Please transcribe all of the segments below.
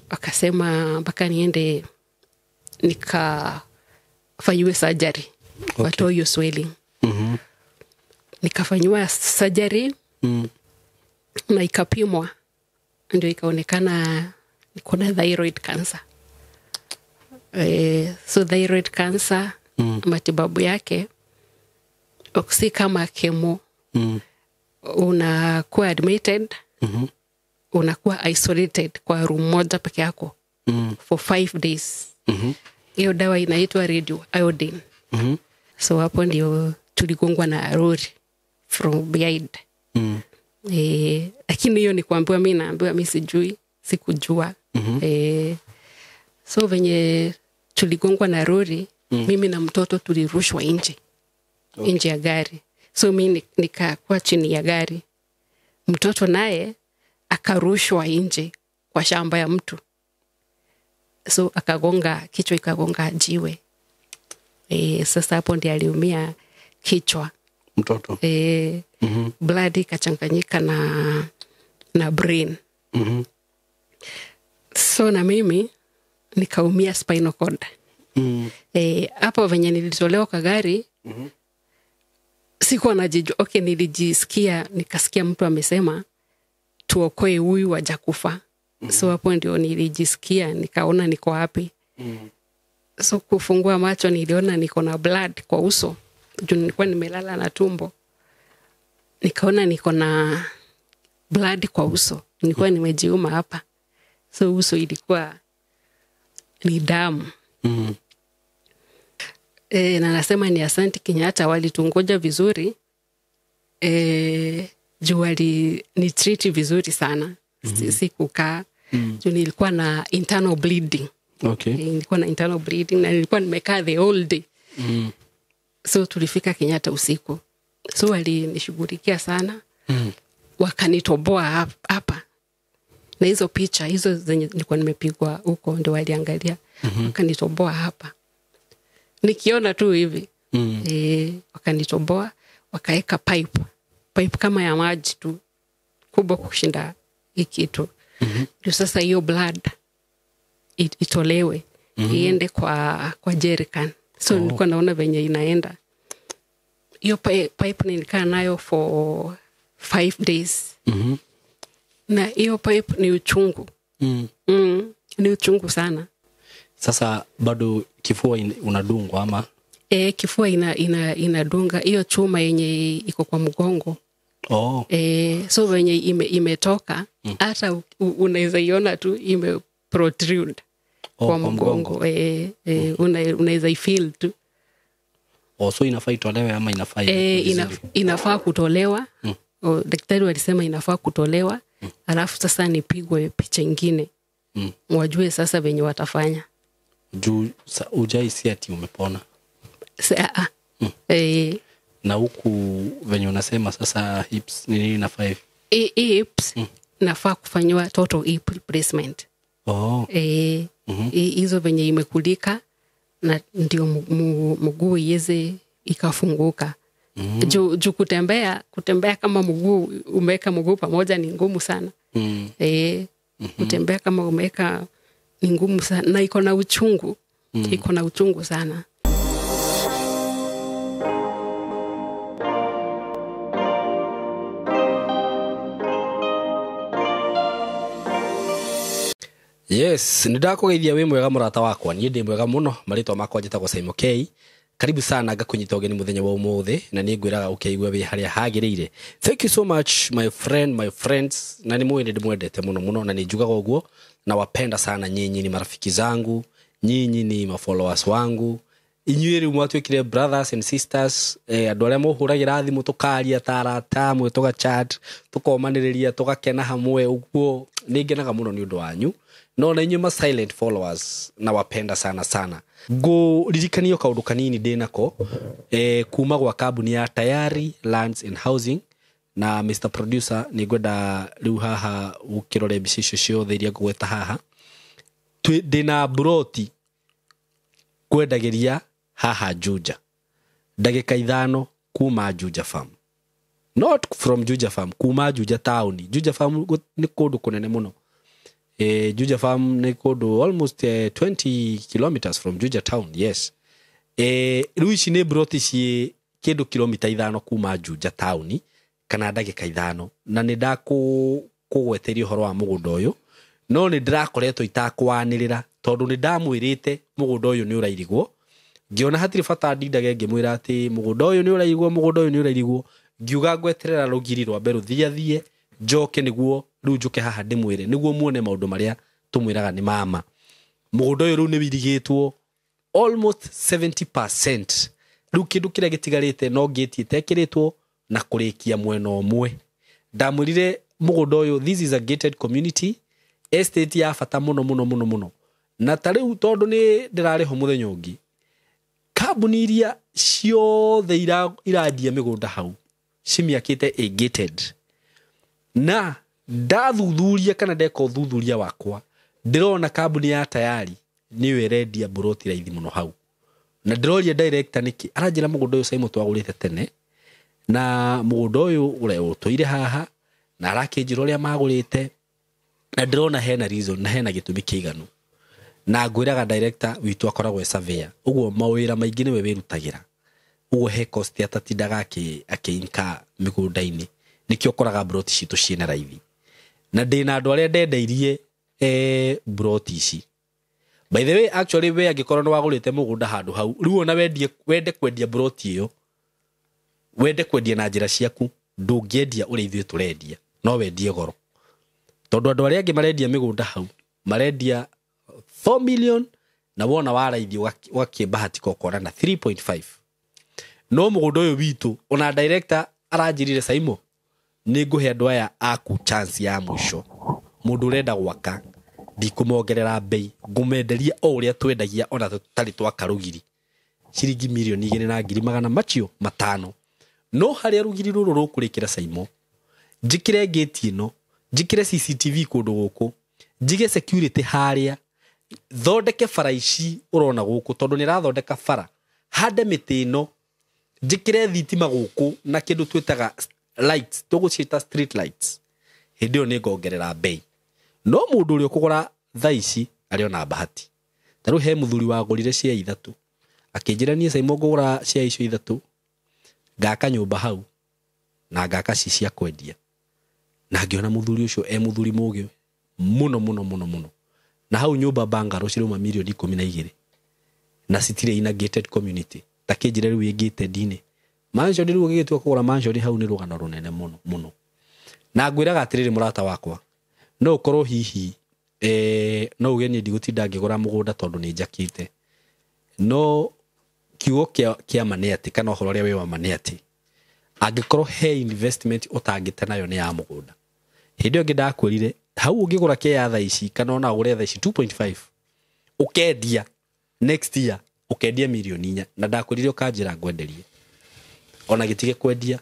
akasema mpaka niende nikafanyiwe surgery. Watoe hiyo swelling. Nikafanyiwa surgery. Na ikapimwa. Ndio ikaonekana niko na thyroid cancer. So thyroid cancer, matibabu yake si kama chemo. Unakuwa admitted, unakuwa isolated kwa room moja peke yako for 5 days. Hiyo dawa inaitwa radio iodine. So hapo ndio tuligongwa na lori from behind. Lakini hiyo ni kuambiwa mimi naambiwa mimi sijui, sikujua. So venye tuligongwa na lori, mimi na mtoto tulirushwa nje. Nje ya gari. So mimi nikakuwa chini ya gari. Mtoto naye akarushwa nje kwa shamba ya mtu. So akagonga, kichwa ikagonga jiwe. Sasa hapo ndiye aliumia kichwa. Mtoto. Blood ikachanganyika na brain. So na mimi nikaumia spinal cord. Hapo venye nilitolewa kwa gari, sikuwa najijua. Okay, nilijisikia, nikasikia mtu amesema tuokoe huyu hajakufa. So hapo ndio nilijisikia, nikaona niko wapi. So kufungua macho niliona niko na blood kwa uso. Juu nilikuwa nimelala na tumbo. Nikaona niko na blood kwa uso. Nilikuwa nimejiuma hapa. So uso ilikuwa ni damu. Na nasema ni asante Kenyatta, walitungoja vizuri. Juu ni treat vizuri sana. Sikukaa. Juu nilikuwa na internal bleeding. Nilikuwa na internal bleeding na nilikuwa nimekaa the whole day. So tulifika Kenyatta usiku. So walinishughulikia sana. Wakanitoboa hapa. Na hizo picha, hizo zenye nilikuwa nimepigwa huko ndio waliangalia. Wakanitoboa hapa. Nikiona tu hivi. Wakanitoboa, wakaeka pipe. Pipe kama ya maji tu. Kubwa kushinda hii kitu. Ndio sasa hiyo blood itolewe. Iende kwa jerrycan. So nilikuwa naona venye inaenda. Hiyo pipe nilikaa nayo for 5 days. Na hiyo pipe ni uchungu. Ni uchungu sana. Sasa bado kifua unadungwa ama? Kifua inadunga. Hiyo chuma yenye iko kwa mgongo. So venye imetoka, hata unaweza iona tu protrude kwa mgongo. Unaweza ifeel tu. So inafaa itolewe ama inafaa? Inafaa kutolewa. Daktari walisema inafaa kutolewa. Alafu sasa nipigwe picha nyingine. Wajue sasa venye watafanya. Juu hujaisi ati umepona? Na huku venye unasema sasa hips ni nini inafaa? Hips nafaa kufanywa total hip replacement. Hizo venye imekulika na ndio mguu iweze ikafunguka. Juu kutembea kama mguu umeweka mguu pamoja ni ngumu sana. Kutembea kama umeweka ni ngumu sana na iko na uchungu. Iko na uchungu sana. Yes, nindakũgeithia wĩ mwega mũrata wakwa. Niĩ ndĩ mwega mũno. Marĩtwa makwa njĩtagwo SYMO. Karibu sana ngakunyita ũgeni mũthenya wa ũmũthĩ na nĩ ngwĩraga ũkĩigua wĩ harĩa hagĩrĩire. Thank you so much my friend, my friends. Na nĩ mũĩ ndĩmwendete mũno na nĩ njugaga ũguo na wapenda sana. Nyinyi ni marafiki zangu, nyinyi ni followers wangu. Inyuĩ rĩu mwatuĩkire brothers and sisters. Andũ arĩa mũhũragĩra thimũ tũkaria tarata mwe tũgachat, tũkomanĩrĩria tũgakena hamwe ũguo. Nĩ ngenaga mũno nĩ ũndũ wanyu. No na inyuĩ ma silent followers na wapenda sana. Go ririkaniyo kaundu kanini ndinako kuma gwa kambuni ya Tayari Lands and Housing na Mr Producer ni ngwenda riu haha ukirore mbica icio ciothe iria ngweta haha ndina broti kwendageria haha Juja ndagika 5 kuma Juja Farm, not from Juja Farm, kuma Juja town. Juja Farm ni kundu kunene muno. Juja farm ni kodo almost 20 kilometers from Juja town. Yes. Ruishi ni broti si kedo kilomita 5 kuma Juja town kana ndagika 5 na ni ndakugweteria horo wa mugunda uyu no ni ndirakoretwo itakwanirira tondu ni ndamwirite mugunda uyu ni urairigwo ngiona hatiri fata ndindage ngimwira ati mugunda uyu ni urairigwo ngiuga ngweterera rugiri rwa beru thie njoke niguo riu njuke haha ndimwire niguo muone maundu maria tumwiraga ni mama mugunda uyu riu ni wirigitwo almost 70%. Riu kindu kiria gitigarite no gate itekiritwo na kurikia mwena omwe ndamwirire mugunda uyu this is a gated community estate ya fata muno na tariu tondu ni ndirariho muthenya ungi kambuni iria ciothe iradia migunda hau cimiakite a gated na ndathuthuria kana ndeka uthuthuria wakwa ndirona kambuni ya tayari niyo irendia buroti raithi muno hau na ndiroria director Nikii aranjira mugunda uyu SYMO twagurite tene na mugunda uyu ure utoire haha na arakinjira uria magurite na ndirona hena reason na hena gitumi kiiganu na ngwiraga director witu akoragwo surveyor uguo mawira maingi niwe wirutagira uguo he cost atatindaga akiinka migunda-ini nikio koraga broti citu ciina raithi na ndina andu aria ndendeirie broti ici. By the way, actually we agikorwo no wagurite mugunda handu hau riu ona wende kwendia broti iyo wende kwendia na njira ciaku ndungiendia uri ithuĩ turendia no wendie goro tondu andu aria angi marendia migunda hau marendia 4 million na wona waraithi wakibahatika ukora na 3.5 no mugunda uyu witu ona director aranjirire SYMO ni nguhe andu aya aku chance ya mwisho mundu urenda gwaka ndikumongerera bei ngumenderia o uria twendagia ona tutari twakarugiri ciringi milioni 2.5 machio matano no haria rugiri ruru rukurikira SYMO njikire gate ino njikire CCTV kundu guku njige security haria thondeke bara ici urona guku tondu ni rathondeka bara hande miti ino njikire thitima guku na kindu twitaga lights tugucita street lights hindio ni ngongerera bei no mundu uri kugura thaici ariona bahati taru he muthuri wagurire cia ithatu akinjirania SYMO ngugura cia icio ithatu ngaka nyumba hau na ngaka cia kwendia na ngiona muthuri ucio muthuri mugi muno na hau nyumba bangaro ciruma milioni 12 na citire ina gated community takinjire riu gated ine mansion riu gigitwa kugura mansion hau ni rugano runene muno na ngwiraga atiriri murata wakwa no ukorwo hihi no ugeni ndigutinda ngigura mugunda tondu ni njakite no kiugo kia maniati kana horo ria we wa maniati angikorwo he investment utangite nayo ni ya mugunda hindio ngidakwirire hau ungigura ke ya thaici kana ona ugure thaici 2.5 ukendia next year ukendia milioni 4 na ndakwirire ukanjira ngwenderie ona gitige kwendia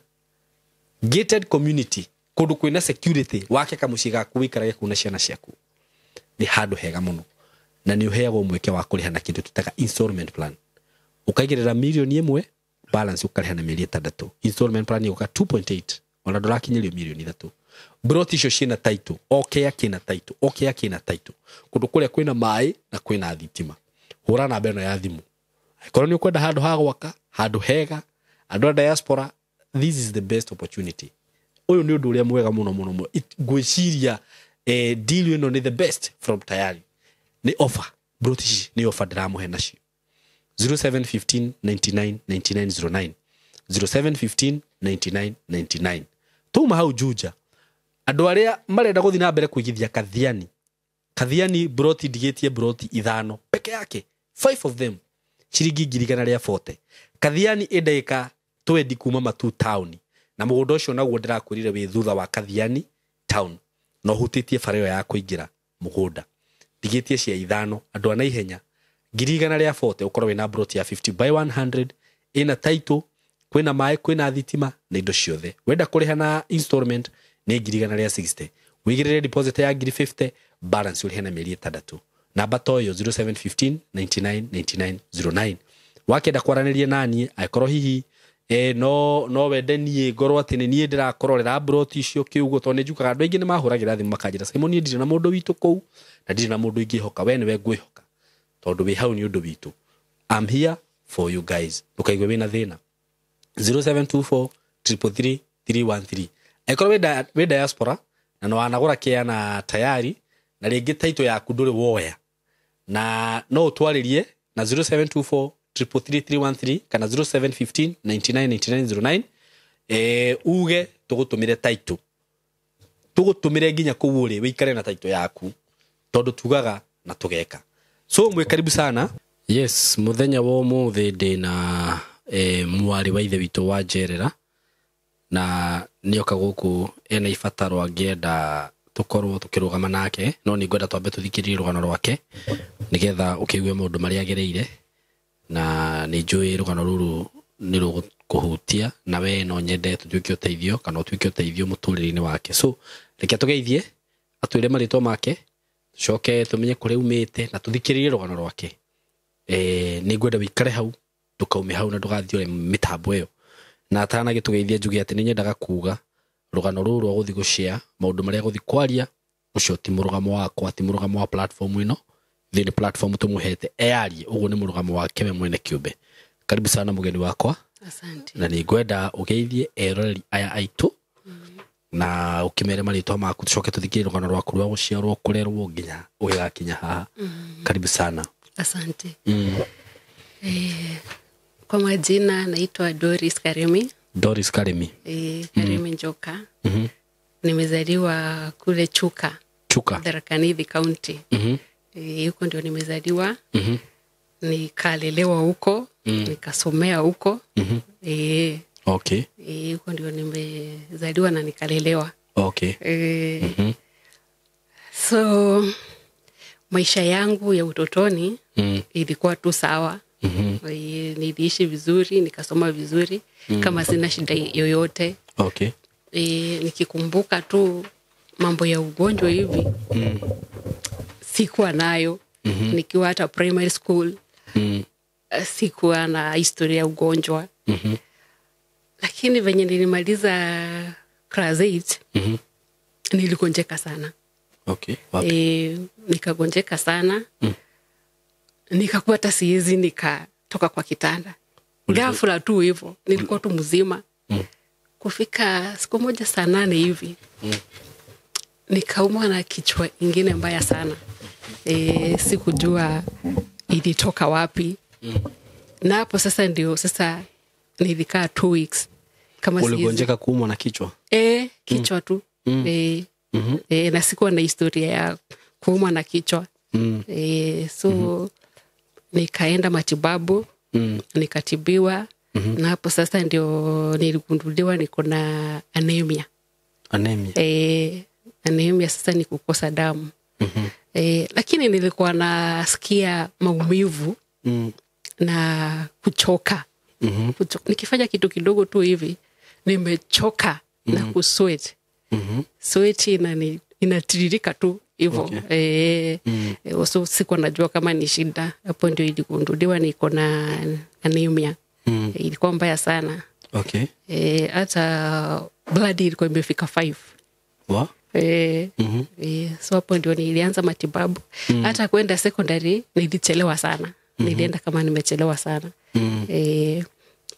gated community kundu kwina security wake kamuci gaku wikarage kuna ciana ciaku ni handu hega muno na ni uheagwo mweke wa kuriha na kindu tutaga installment plan ukaigirira milioni 1 balance ukariha na mieri 3 installment plan uka 2.8 ona ndurakinyirio milioni 3 broti icio ciina title okay akina title kundu kuria kwina mai na kwina thitima hura na beno ya thimu ikorwo ni ukwenda handu ha gwaka handu hega andu a diaspora this is the best opportunity uyu ni undu uria mwega muno gwiciria deal ino ni the best from tayari ni offer broti ni offer ndiramuhe nacio 0715 99 9909 0715 99 99 tuma hau Juja andu aria marenda guthi na mbere kuigithia kathiani broti digetie broti 5 peke yake 5 of them ciringi 140 kathiani endaika 20 kuma Matu town na mugunda ucio naguo ndirakwirire wi thutha wa kathiani town no hutitie farayo ya kuingira mugunda digetie cia 5 andu ana ihenya 140 ukorwo wina broti ya 50 by 100 ina title kwina mai kwina thitima na indo ciothe wenda kuriha na installment ni 160 wigirire deposit ya 50 balance uri hena mieri 3 namba toyo 0715 99 9909 wakenda kwaraniria nani aikorwo hihi no wende nie ngorwo ati ni nie ndirakororera broti icio kiugo to ne njukaga andu aingi ni mahuragira thimu makanjira SYMO nie ndire na mundu witu kou na ndire na mundu ingi hoka we niwe ngwihoka tondu wi hau ni undu witu. I'm here for you guys. Ndukaigwe wina thina 0724 333 313 ekorwo we diaspora na no anagura kiana tayari na ringi taito yaku nduri woya na no utwaririe na 0724 333 kana 0715 999909 uge tugutumire taito tugutumire nginya kuuri wikare na taito yaku tondu tugaga na tugeka. So mwe karibu sana. Yes, muthenya wo muthi ndina mwari wa ithe witu wa Jerera na nioka guku ena ibataro angienda tukorwo tukirugama nake no ni ngwenda twambe tuthikiririe rugano rwake nigetha ukiigue maundu mari agereire na ni njui rugano ruru ni rukuhutia na we no nyende tujuke uteithio kana utuike uteithio muturire-ini wake. So reke tugeithie atwire maritwa make tucoke tumenye kuri umite na tuthikiririe rugano rwake. Ni ngwenda wikare hau tukaume hau na ndugathiore mitambo iyo na atana gitugeithia njuge ati ni nyendaga kuga rugano ruru rwa guthi gushare maundu maria guthi kwaria ucio ti murugamo wakwa ti murugamo wa platform ino thini platform tumuhete earie ugu ni murugamo wake we mwene kiumbe. Karibu sana mugeni wakwa. Asante. Na ni ngwenda ugeithie eroreri aya aitu na ukimere maritwa maku tucoke tuthikire rugano rwaku rwa guciarwo kurerwo nginya ugigakinya haha. Karibu sana. Asante. Kwa majina naitwa Doris Karemi. Doris Karemi. Karemi Njoka. Nimezaliwa kule Chuka. Tharaka Nithi County. Huko ndio nimezaliwa. Nikalelewa huko, nikasomea huko. Okay. Huko ndio nimezaliwa na nikalelewa. Okay. So maisha yangu ya utotoni ilikuwa tu sawa. Niliishi vizuri, nikasoma vizuri, kama sina shida yoyote. Okay. Nikikumbuka tu mambo ya ugonjwa hivi sikuwa nayo. Nikiwa hata primary school sikuwa na historia ya ugonjwa. Lakini venye nilimaliza class 8 niligonjeka sana. Okay. Nikagonjeka sana. Nikakuwa hata siwezi nikatoka kwa kitanda. Ghafla tu hivyo, nilikuwa tu mzima. Kufika siku moja saa 8 hivi. Nikaumwa na kichwa ingine mbaya sana. Sikujua ilitoka wapi. Na hapo sasa ndio nilikaa 2 weeks. Kama uligonjeka kuumwa na kichwa? Kichwa tu. Na sikuwa na historia ya kuumwa na kichwa. So nikaenda matibabu, nikatibiwa, na hapo sasa ndio niligunduliwa niko na anemia. Anemia sasa ni kukosa damu. Lakini nilikuwa nasikia maumivu na kuchoka. Nikifanya kitu kidogo tu hivi nimechoka na kusweat. Sweat inatiririka tu hivyo. So sikuwa najua kama ni shida. Hapo ndio iligunduliwa niko na anemia. Ilikuwa mbaya sana. Okay. Hata blood ilikuwa imefika 5. Wa? So hapo ndio nilianza matibabu. Hata kwenda secondary nilichelewa sana. Nilienda kama nimechelewa sana.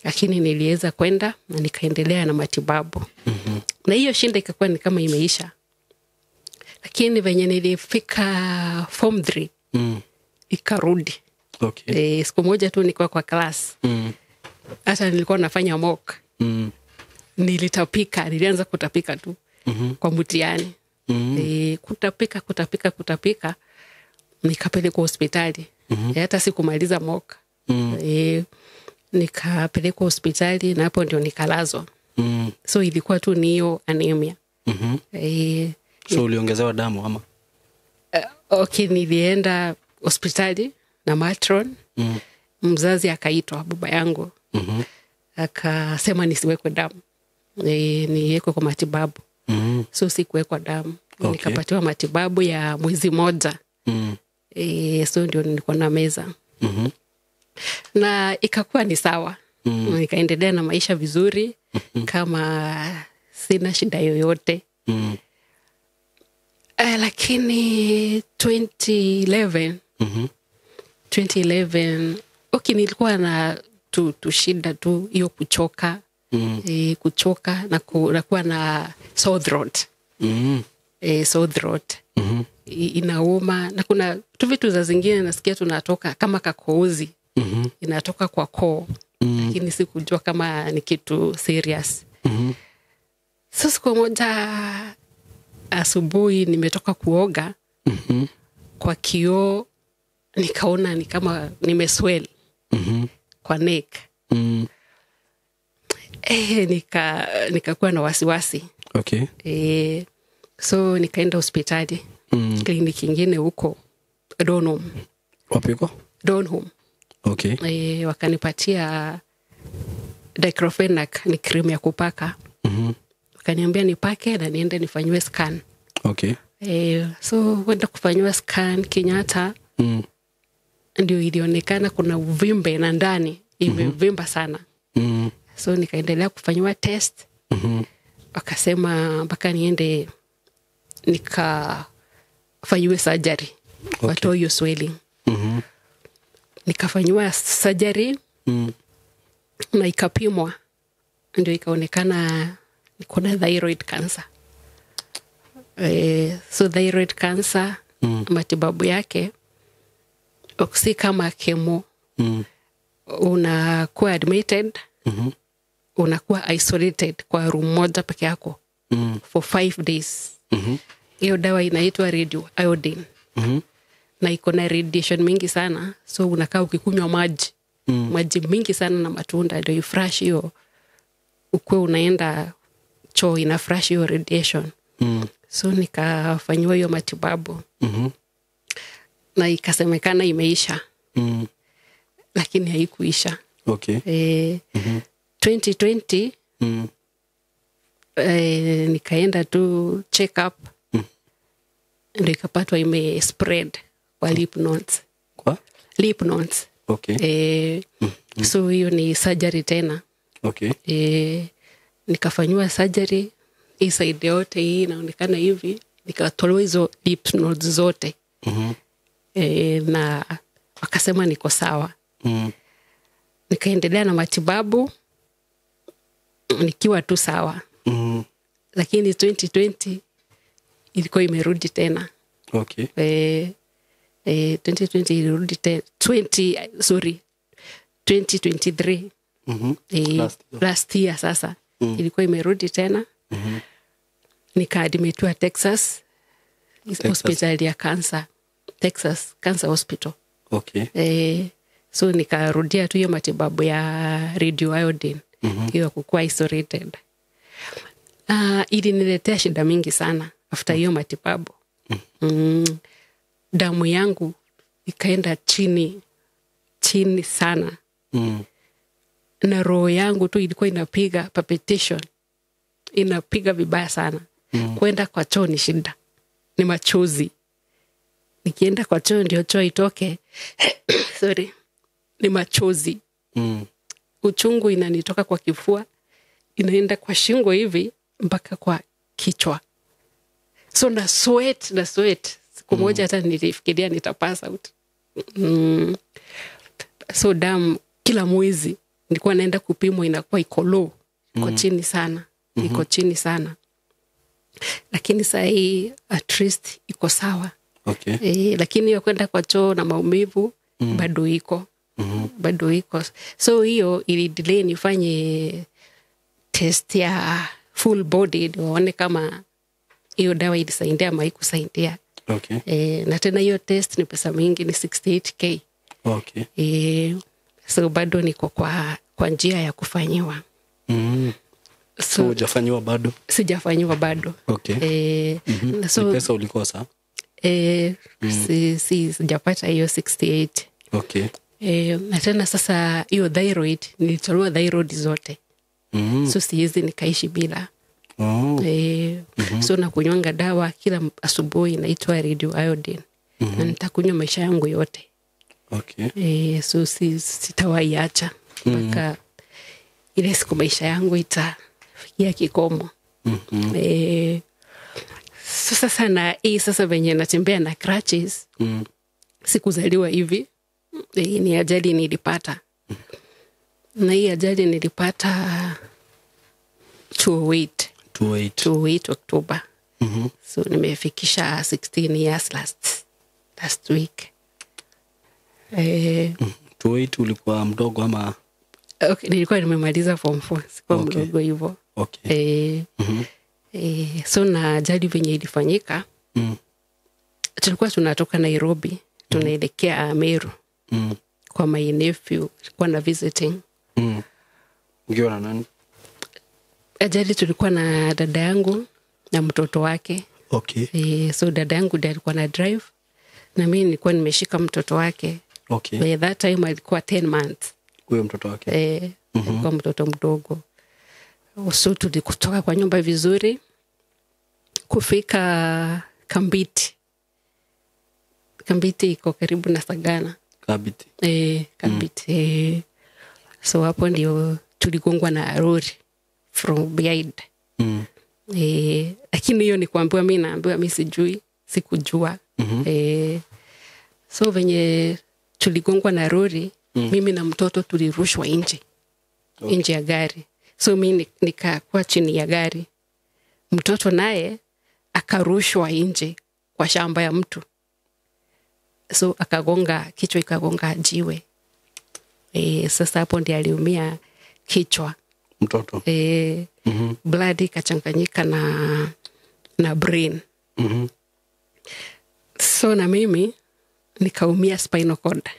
Lakini niliweza kwenda na nikaendelea na matibabu. Na hiyo shinda ikakuwa ni kama imeisha. Lakini venye nilifika form 3 ikarudi. Okay. Siku moja tu nilikuwa kwa class. Hata nilikuwa nafanya mock. Nilianza kutapika tu kwa mtihani. Kutapika nikapelekwa hospitali. Hata sikumaliza mock. Nikapelekwa hospitali na hapo ndio nikalazwa. So ilikuwa tu ni hiyo anemia. So uliongezewa damu ama? Okay, nilienda hospitali na matron. Mzazi akaitwa, baba yangu. Akasema nisiwekwe damu. Niwekwe kwa matibabu. So sikuwekwa damu. Okay. Nikapatiwa matibabu ya mwezi moja. So ndio nilikuwa na meza. Na ikakuwa ni sawa. Nikaendelea na maisha vizuri kama sina shida yoyote. Lakini 2011 nilikuwa na shida tu hiyo kuchoka. Kuchoka na kuwa na sore throat. Sore throat. Inauma na kuna tu vitu za zingine nasikia tunatoka kama kakohozi. Inatoka kwa koo. Lakini sikujua kama ni kitu serious. So siku moja asubuhi nimetoka kuoga. Kwa kioo nikaona ni kama nimeswell kwa neck. Nikakuwa na wasiwasi. Okay. So nikaenda hospitali. Kliniki ingine huko Donholm. Wapi huko? Donholm. Okay. Wakanipatia diclofenac, ni cream ya kupaka. Wakaniambia nipake na niende nifanywe scan. Okay. So wenda kufanywa scan Kenyatta. Ndio ilionekana kuna uvimbe na ndani imevimba sana. So nikaendelea kufanywa test. Wakasema mpaka niende nikafanywe surgery. Okay. Watoe hiyo swelling. Nikafanywa surgery. Na ikapimwa. Ndio ikaonekana niko na thyroid cancer. So thyroid cancer, matibabu yake si kama chemo. Unakuwa admitted. Unakuwa isolated kwa room moja peke yako for 5 days. Hiyo dawa inaitwa radio iodine. Na iko na radiation mingi sana. So unakaa ukikunywa maji. Maji mingi sana na matunda ndio ifresh hiyo. Ukwe unaenda choo ina fresh hiyo radiation. So nikafanywa hiyo matibabu. Na ikasemekana imeisha. Lakini haikuisha. Okay. 2020 nikaenda tu check up. Ndio ikapatwa ime spread kwa lymph nodes. Kwa? Lymph nodes. Okay. So hiyo ni surgery tena. Okay. Nikafanywa surgery. Hii side yote hii inaonekana hivi. Nikatolewa hizo lymph nodes zote. Na wakasema niko sawa. Nikaendelea na matibabu. Nikiwa tu sawa. Lakini 2020 ilikuwa imerudi tena. Okay. 2020 ilirudi tena. 2023. Last year sasa. Ilikuwa imerudi tena. Nikaadmitiwa Texas. Hospital ya cancer. Texas Cancer Hospital. Okay. So nikarudia tu hiyo matibabu ya radio iodine. Hiyo kukua isolated. Iliniletea shida mingi sana after hiyo matibabu. Damu yangu ikaenda chini sana. Na roho yangu tu ilikuwa inapiga palpitation. Inapiga vibaya sana. Kwenda kwa choo ni shida. Ni machozi. Nikienda kwa choo ndio choo itoke. Sorry. Ni machozi. Uchungu inanitoka kwa kifua. Inaenda kwa shingo hivi mpaka kwa kichwa. So na sweat. Siku moja hata nilifikiria nitapass out. So damu kila mwezi nilikuwa naenda kupimwa inakuwa iko low. Iko chini sana. Iko chini sana. Lakini saa hii at least iko sawa. Okay. Lakini hiyo kwenda kwa choo na maumivu bado iko. Bado iko. So hiyo ili delay nifanye test ya full body waone kama hiyo dawa ilisaidia ama haikusaidia. Okay. Na tena hiyo test ni pesa mingi, ni 68K. Okay. So bado niko kwa njia ya kufanyiwa. So hujafanywa bado? Sijafanywa bado. Okay. So ni pesa ulikosa? Sijapata hiyo 68. Okay. Na tena sasa hiyo thyroid nilitolewa thyroid zote. So siwezi nikaishi bila. So nakunywanga dawa kila asubuhi inaitwa radio iodine. Na nitakunywa maisha yangu yote. Okay. So sitawaiacha mpaka ile siku maisha yangu itafikia kikomo. Sasa sana sasa venye natembea na crutches. Sikuzaliwa hivi. Ni ajali nilipata. Na hii ajali nilipata 28 October. So nimefikisha 16 years last week. 28 ulikuwa mdogo ama? Okay, nilikuwa nimemaliza form 4, sikuwa mdogo hivyo. Okay. So na ajali venye ilifanyika, tulikuwa tunatoka Nairobi, tunaelekea Meru. Kwa my nephew, kwa na visiting. Ukiwa na nani? Ajali tulikuwa na dada yangu na mtoto wake. Okay. So dada yangu ndiye alikuwa na drive na mimi nilikuwa nimeshika mtoto wake. Okay. By that time alikuwa 10 months. Huyo mtoto wake? Alikuwa mtoto mdogo. So tulikutoka kwa nyumba vizuri kufika Kambiti. Kambiti iko karibu na Sagana. Kambiti. So hapo ndio tuligongwa na lori from behind. Lakini hiyo ni kuambiwa, mimi naambiwa mimi sikujua. So venye tuligongwa na lori, mimi na mtoto tulirushwa nje. Nje ya gari. So mimi nikakuwa chini ya gari. Mtoto naye akarushwa nje kwa shamba ya mtu. So kichwa ikagonga jiwe. Sasa hapo ndiye aliumia kichwa. Mtoto. Blood ikachanganyika na brain. So na mimi nikaumia spinal cord.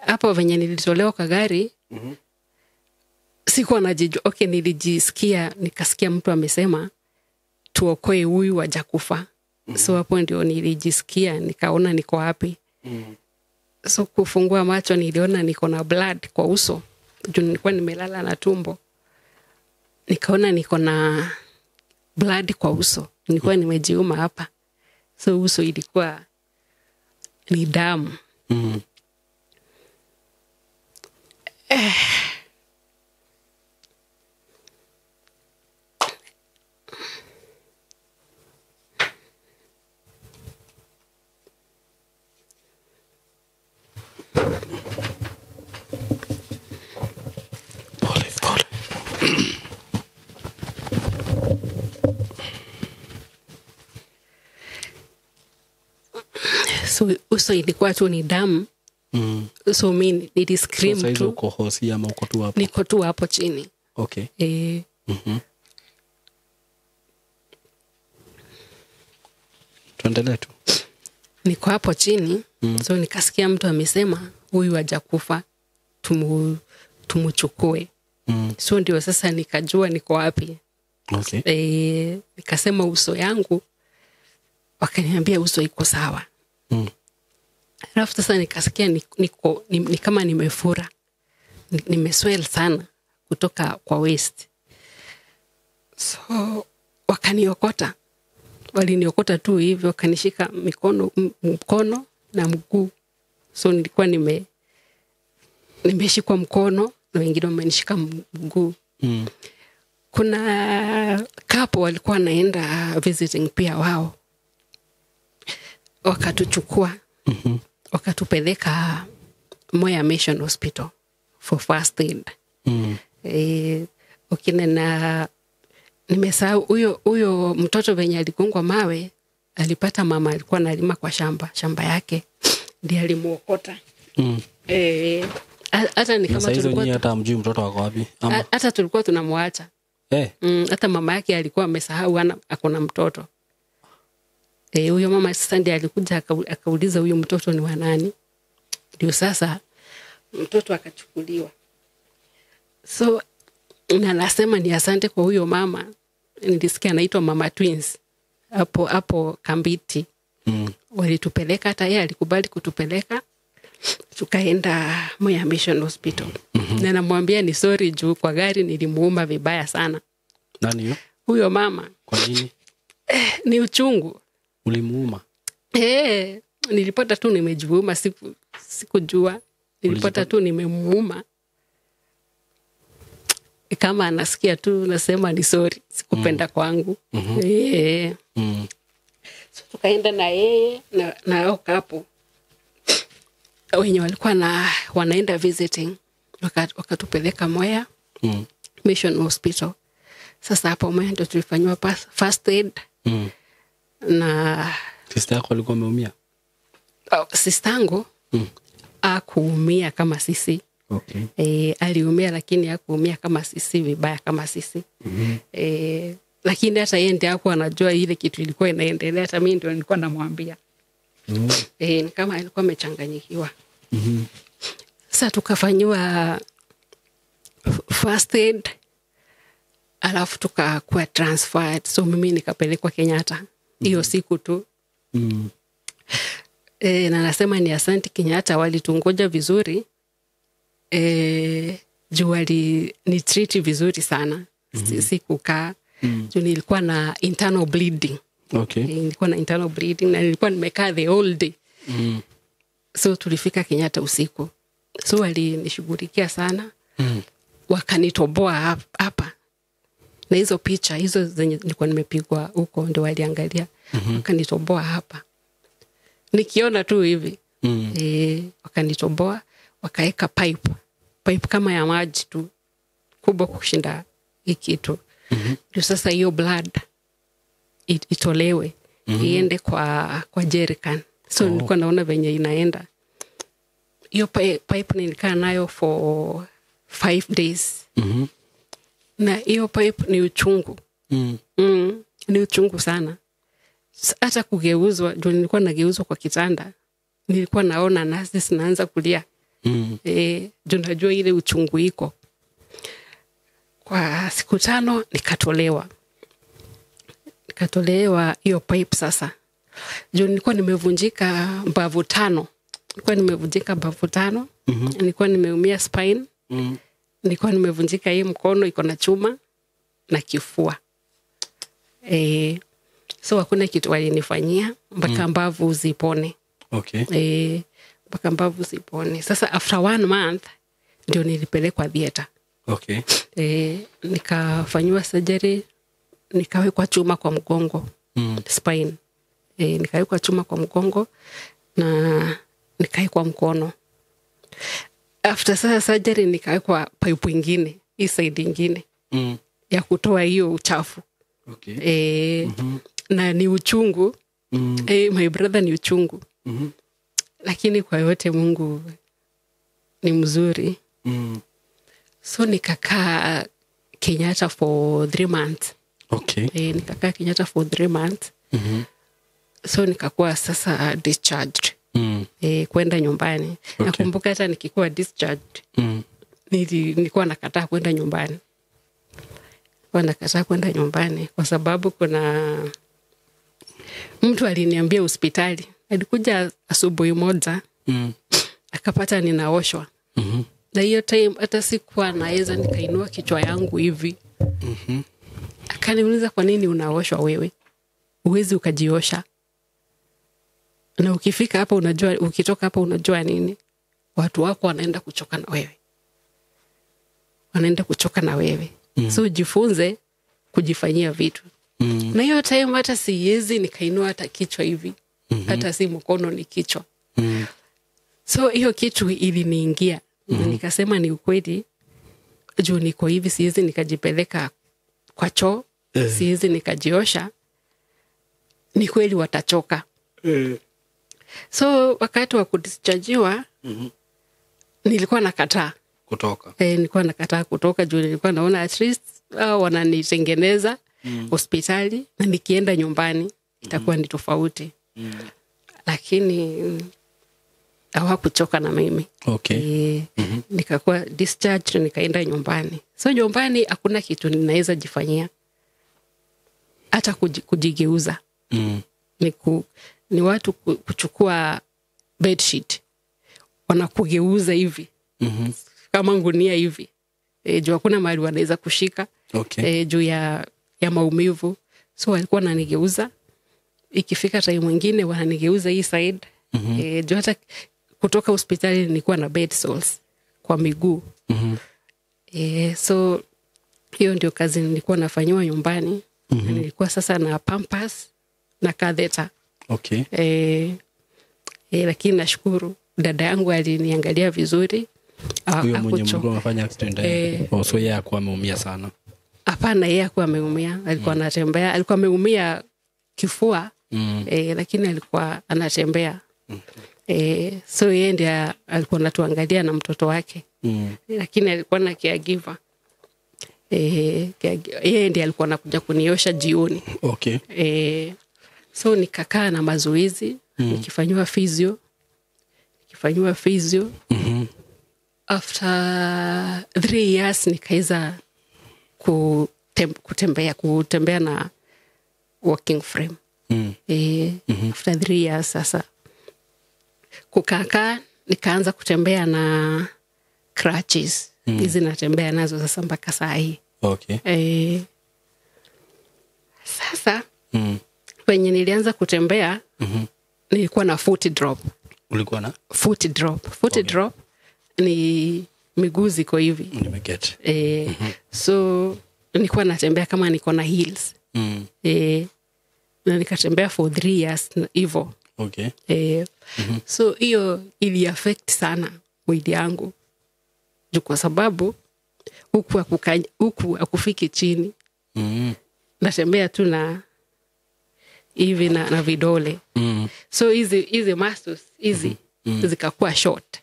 Hapo venye nilitolewa kwa gari, sikuwa najijua. Okay, nikasikia mtu amesema tuokoe huyu hajakufa. So hapo ndio nilijisikia, nikaona niko wapi. So kufungua macho niliona niko na blood kwa uso. Juu nilikuwa nimelala na tumbo. Nikaona niko na blood kwa uso. Nilikuwa nimejiuma hapa. So uso ilikuwa ni damu. So uso ilikuwa tu ni damu. So mimi niliscream tu. So uko hosi ama uko tu hapo? Niko tu hapo chini. Okay. Tuendelee tu. Niko hapo chini. So nikasikia mtu amesema huyu hajakufa, tumuchukue. So ndio sasa nikajua niko wapi. Okay. Nikasema uso yangu, wakaniambia uso iko sawa. Alafu sasa nikasikia ni kama nimefura. Nimeswell sana kutoka kwa waist. So wakaniokota. Waliniokota tu hivyo, wakanishika mkono na mguu. So nilikuwa nimeshikwa mkono na wengine wamenishika mguu. Kuna couple walikuwa naenda visiting pia wao. Wakatuchukua. Wakatupeleka Moya Mission Hospital for first aid. Na nimesahau huyo mtoto venye aligongwa mawe, alipata mama alikuwa analima kwa shamba yake, ndiye alimuokota. Hata ni kama tulikuwa hata mjui mtoto wako wapi ama hata tulikuwa tunamwacha. Hata mama yake alikuwa amesahau akona mtoto. Huyo mama sasa ndiye alikuja akauliza huyo mtoto ni wa nani. Ndio sasa mtoto akachukuliwa. So na nasema ni asante kwa huyo mama. Nilisikia anaitwa Mama Twins. Hapo Kambiti. Walitupeleka, hata yeye alikubali kutupeleka. Tukaenda Moya Mission Hospital. Na namwambia ni sorry juu kwa gari nilimuuma vibaya sana. Nani huyo? Huyo mama. Kwa nini? Ni uchungu. Ulimuuma? Nilipata tu nimejiuma, sikujua. Nilipata tu nimemuuma. kama anasikia tu nasema ni sorry, sikupenda kwangu. So tukaenda na yeye na hao kapo wenye walikuwa wanaenda visiting, wakatupeleka Moya Mission Hospital. Sasa hapo Moya ndio tulifanywa first aid. Na sister yako alikuwa ameumia? Sister yangu hakuumia kama sisi. Okay. Aliumia lakini hakuumia kama sisi, vibaya kama sisi. Lakini hata yeye ndiye hakuwa anajua ile kitu ilikuwa inaendelea, hata mimi ndio nilikuwa namwambia. Ni kama alikuwa amechanganyikiwa. Sasa tukafanywa first aid, alafu tukakuwa transferred. So mimi nikapelekwa Kenyatta hiyo siku tu. Na nasema ni asante Kenyatta, walitungoja vizuri. Juu ni treat vizuri sana. Sikukaa. Juu nilikuwa na internal bleeding. Okay. Nilikuwa na internal bleeding na nilikuwa nimekaa the whole day. So tulifika Kenyatta usiku. So walinishughulikia sana. Wakanitoboa hapa. Na hizo picha, hizo zenye nilikuwa nimepigwa huko ndio waliangalia. Wakanitoboa hapa. Nikiona tu hivi. Wakanitoboa, wakaeka pipe kama ya maji tu, kubwa kushinda hii kitu. Ndio sasa hiyo blood itolewe, iende kwa jerrycan. So nilikuwa naona venye inaenda. Hiyo pipe nilikaa nayo for 5 days. Na hiyo pipe ni uchungu. Ni uchungu sana. Hata kugeuzwa, ndio nilikuwa nageuzwa kwa kitanda. Nilikuwa naona nasi zinaanza kulia. Ndio najua ile uchungu iko. Kwa siku 5 nikatolewa hiyo pipe sasa. Ndio nilikuwa nimevunjika mbavu 5. Nilikuwa nimeumia spine. Nilikuwa nimevunjika hii mkono iko na chuma na kifua. So hakuna kitu walinifanyia mpaka mbavu zipone. Okay. Mpaka mbavu zipone. Sasa after 1 month ndio nilipelekwa theater. Okay. Nikafanywa surgery, nikawekwa chuma kwa mgongo. Spine. Nikawekwa chuma kwa mgongo na nikawekwa mkono. After surgery nikawekwa pipe ingine, hii side ingine. Ya kutoa hiyo uchafu. Okay. Na ni uchungu. My brother ni uchungu. Lakini kwa yote Mungu ni mzuri. So nikakaa Kenyatta for 3 months. Okay. Nikakaa Kenyatta for 3 months. So nikakuwa sasa discharged. Kwenda nyumbani. Okay. Nakumbuka hata nikikuwa discharged. Nilikuwa nakataa kwenda nyumbani. Kwenda nyumbani kwa sababu kuna mtu aliniambia hospitali. Alikuja asubuhi moja. Akapata ninaoshwa. Na hiyo time hata sikuwa naweza nikainua kichwa yangu hivi. Akaniuliza kwa nini unaoshwa wewe? Uwezi ukajiosha. Na ukifika hapa unajua, ukitoka hapa unajua nini? Watu wako wanaenda kuchoka na wewe. So jifunze kujifanyia vitu. Na hiyo time hata siwezi nikainua hata kichwa hivi. Hata si mkono ni kichwa. So hiyo kitu iliniingia. Na nikasema ni ukweli. Juu niko hivi siwezi nikajipeleka kwa choo. Siwezi nikajiosha. Ni kweli watachoka. So wakati wa kudischargiwa nilikuwa nakataa kutoka. Nilikuwa nakataa kutoka juu nilikuwa naona at least wananitengeneza hospitali na nikienda nyumbani itakuwa ni tofauti. Lakini hawakuchoka na mimi. Okay. Nikakuwa discharged, nikaenda nyumbani. So nyumbani hakuna kitu ninaweza jifanyia. Hata kujigeuza. Ni watu kuchukua bedsheet. Wanakugeuza hivi. Kama ngunia hivi. Juu hakuna mahali wanaweza kushika. Okay. Juu ya maumivu. So walikuwa wananigeuza. Ikifika time mwingine wananigeuza hii side. Juu hata kutoka hospitali nilikuwa na bed sores kwa miguu. So Hiyo ndio kazi nilikuwa nafanywa nyumbani. Nilikuwa sasa na pampers na catheter. Okay. Lakini nashukuru dada yangu aliniangalia vizuri. Huyo mwenye mlikuwa mnafanya accident so yeye hakuwa ameumia sana. Hapana, yeye hakuwa ameumia, alikuwa anatembea, alikuwa ameumia kifua. Lakini alikuwa anatembea. So yeye ndiye alikuwa anatuangalia na mtoto wake. Lakini alikuwa na caregiver. Yeye ndiye alikuwa anakuja kuniosha jioni. Okay. So nikakaa na mazoezi, nikifanywa physio. After 3 years nikaiza kutembea na walking frame. After 3 years sasa kukaa nikaanza kutembea na crutches. Hizi natembea nazo sasa mpaka saa hii. Okay. Sasa wenye nilianza kutembea nilikuwa na foot drop. Ulikuwa na foot drop? Foot drop ni miguu ziko hivi. Nimeget. So nilikuwa natembea kama niko na heels. Na nikatembea for 3 years hivyo. Okay. So hiyo ili affect sana mwili yangu. Kwa sababu huku akufiki chini. Natembea tu na hivi na vidole. So hizi muscles hizi zikakuwa short.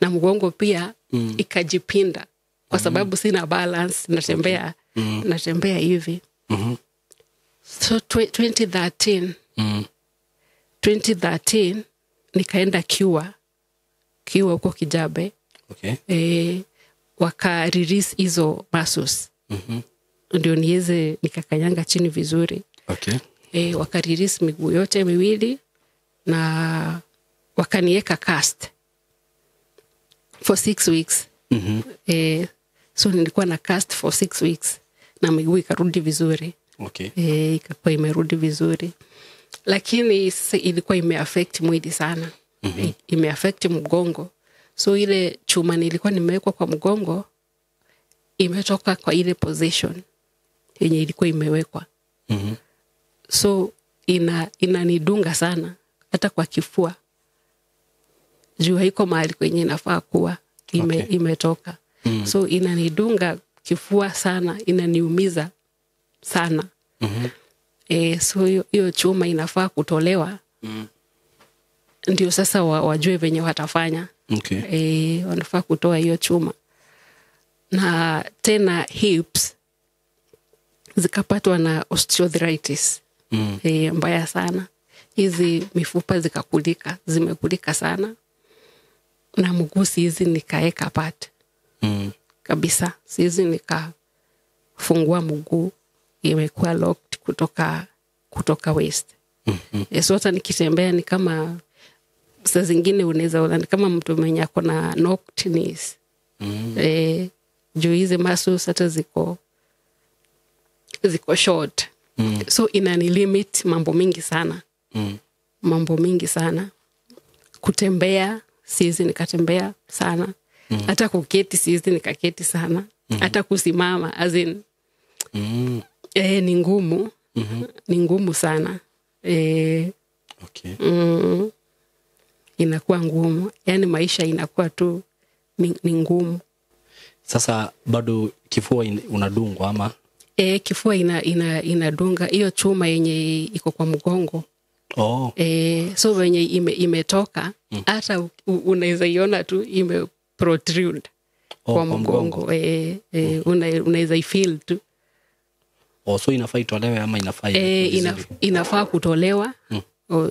Na mgongo pia ikajipinda kwa sababu sina balance, natembea hivi. So 2013 nikaenda Kinyumaga huko Kijabe. Okay. Waka release hizo muscles. Ndio niweze nikakanyanga chini vizuri. Okay. Waka release miguu yote miwili na wakaniweka cast for 6 weeks. So nilikuwa na cast for 6 weeks na miguu ikarudi vizuri. Okay. Ikakuwa imerudi vizuri. Lakini ilikuwa imeaffect mwili sana. Imeaffect mgongo. So ile chuma nilikuwa nimewekwa kwa mgongo imetoka kwa ile position yenye ilikuwa imewekwa. So inanidunga sana hata kwa kifua. Juu haiko mahali kwenye inafaa kuwa imetoka. So inanidunga kifua sana, inaniumiza sana. So hiyo chuma inafaa kutolewa. Ndio sasa wajue venye watafanya. Okay. Wanafaa kutoa hiyo chuma. Na tena hips zikapatwa na osteoarthritis. Mbaya sana. Hizi mifupa zimekulika sana. Na mguu hizi nikaeka part. Kabisa. Hizi nikafungua mguu, imekuwa locked kutoka waist. So hata nikitembea ni kama saa zingine unaweza ona ni kama mtu mwenye ako na knocked knees. Juu hizi muscles hata ziko short. So inani limit mambo mingi sana. Mambo mingi sana. Kutembea siwezi nikatembea sana. Hata kuketi siwezi nikaketi sana. Hata kusimama as in ni ngumu. Ni ngumu sana. Okay. Inakuwa ngumu. Yaani maisha inakuwa tu ni ngumu. Sasa bado kifua unadungwa ama? Kifua inadunga. Hiyo chuma yenye iko kwa mgongo. So wenye imetoka hata unaweza iona tu protrude kwa mgongo. Unaweza ifeel tu. So inafaa itolewe ama inafaa inafaa kutolewa.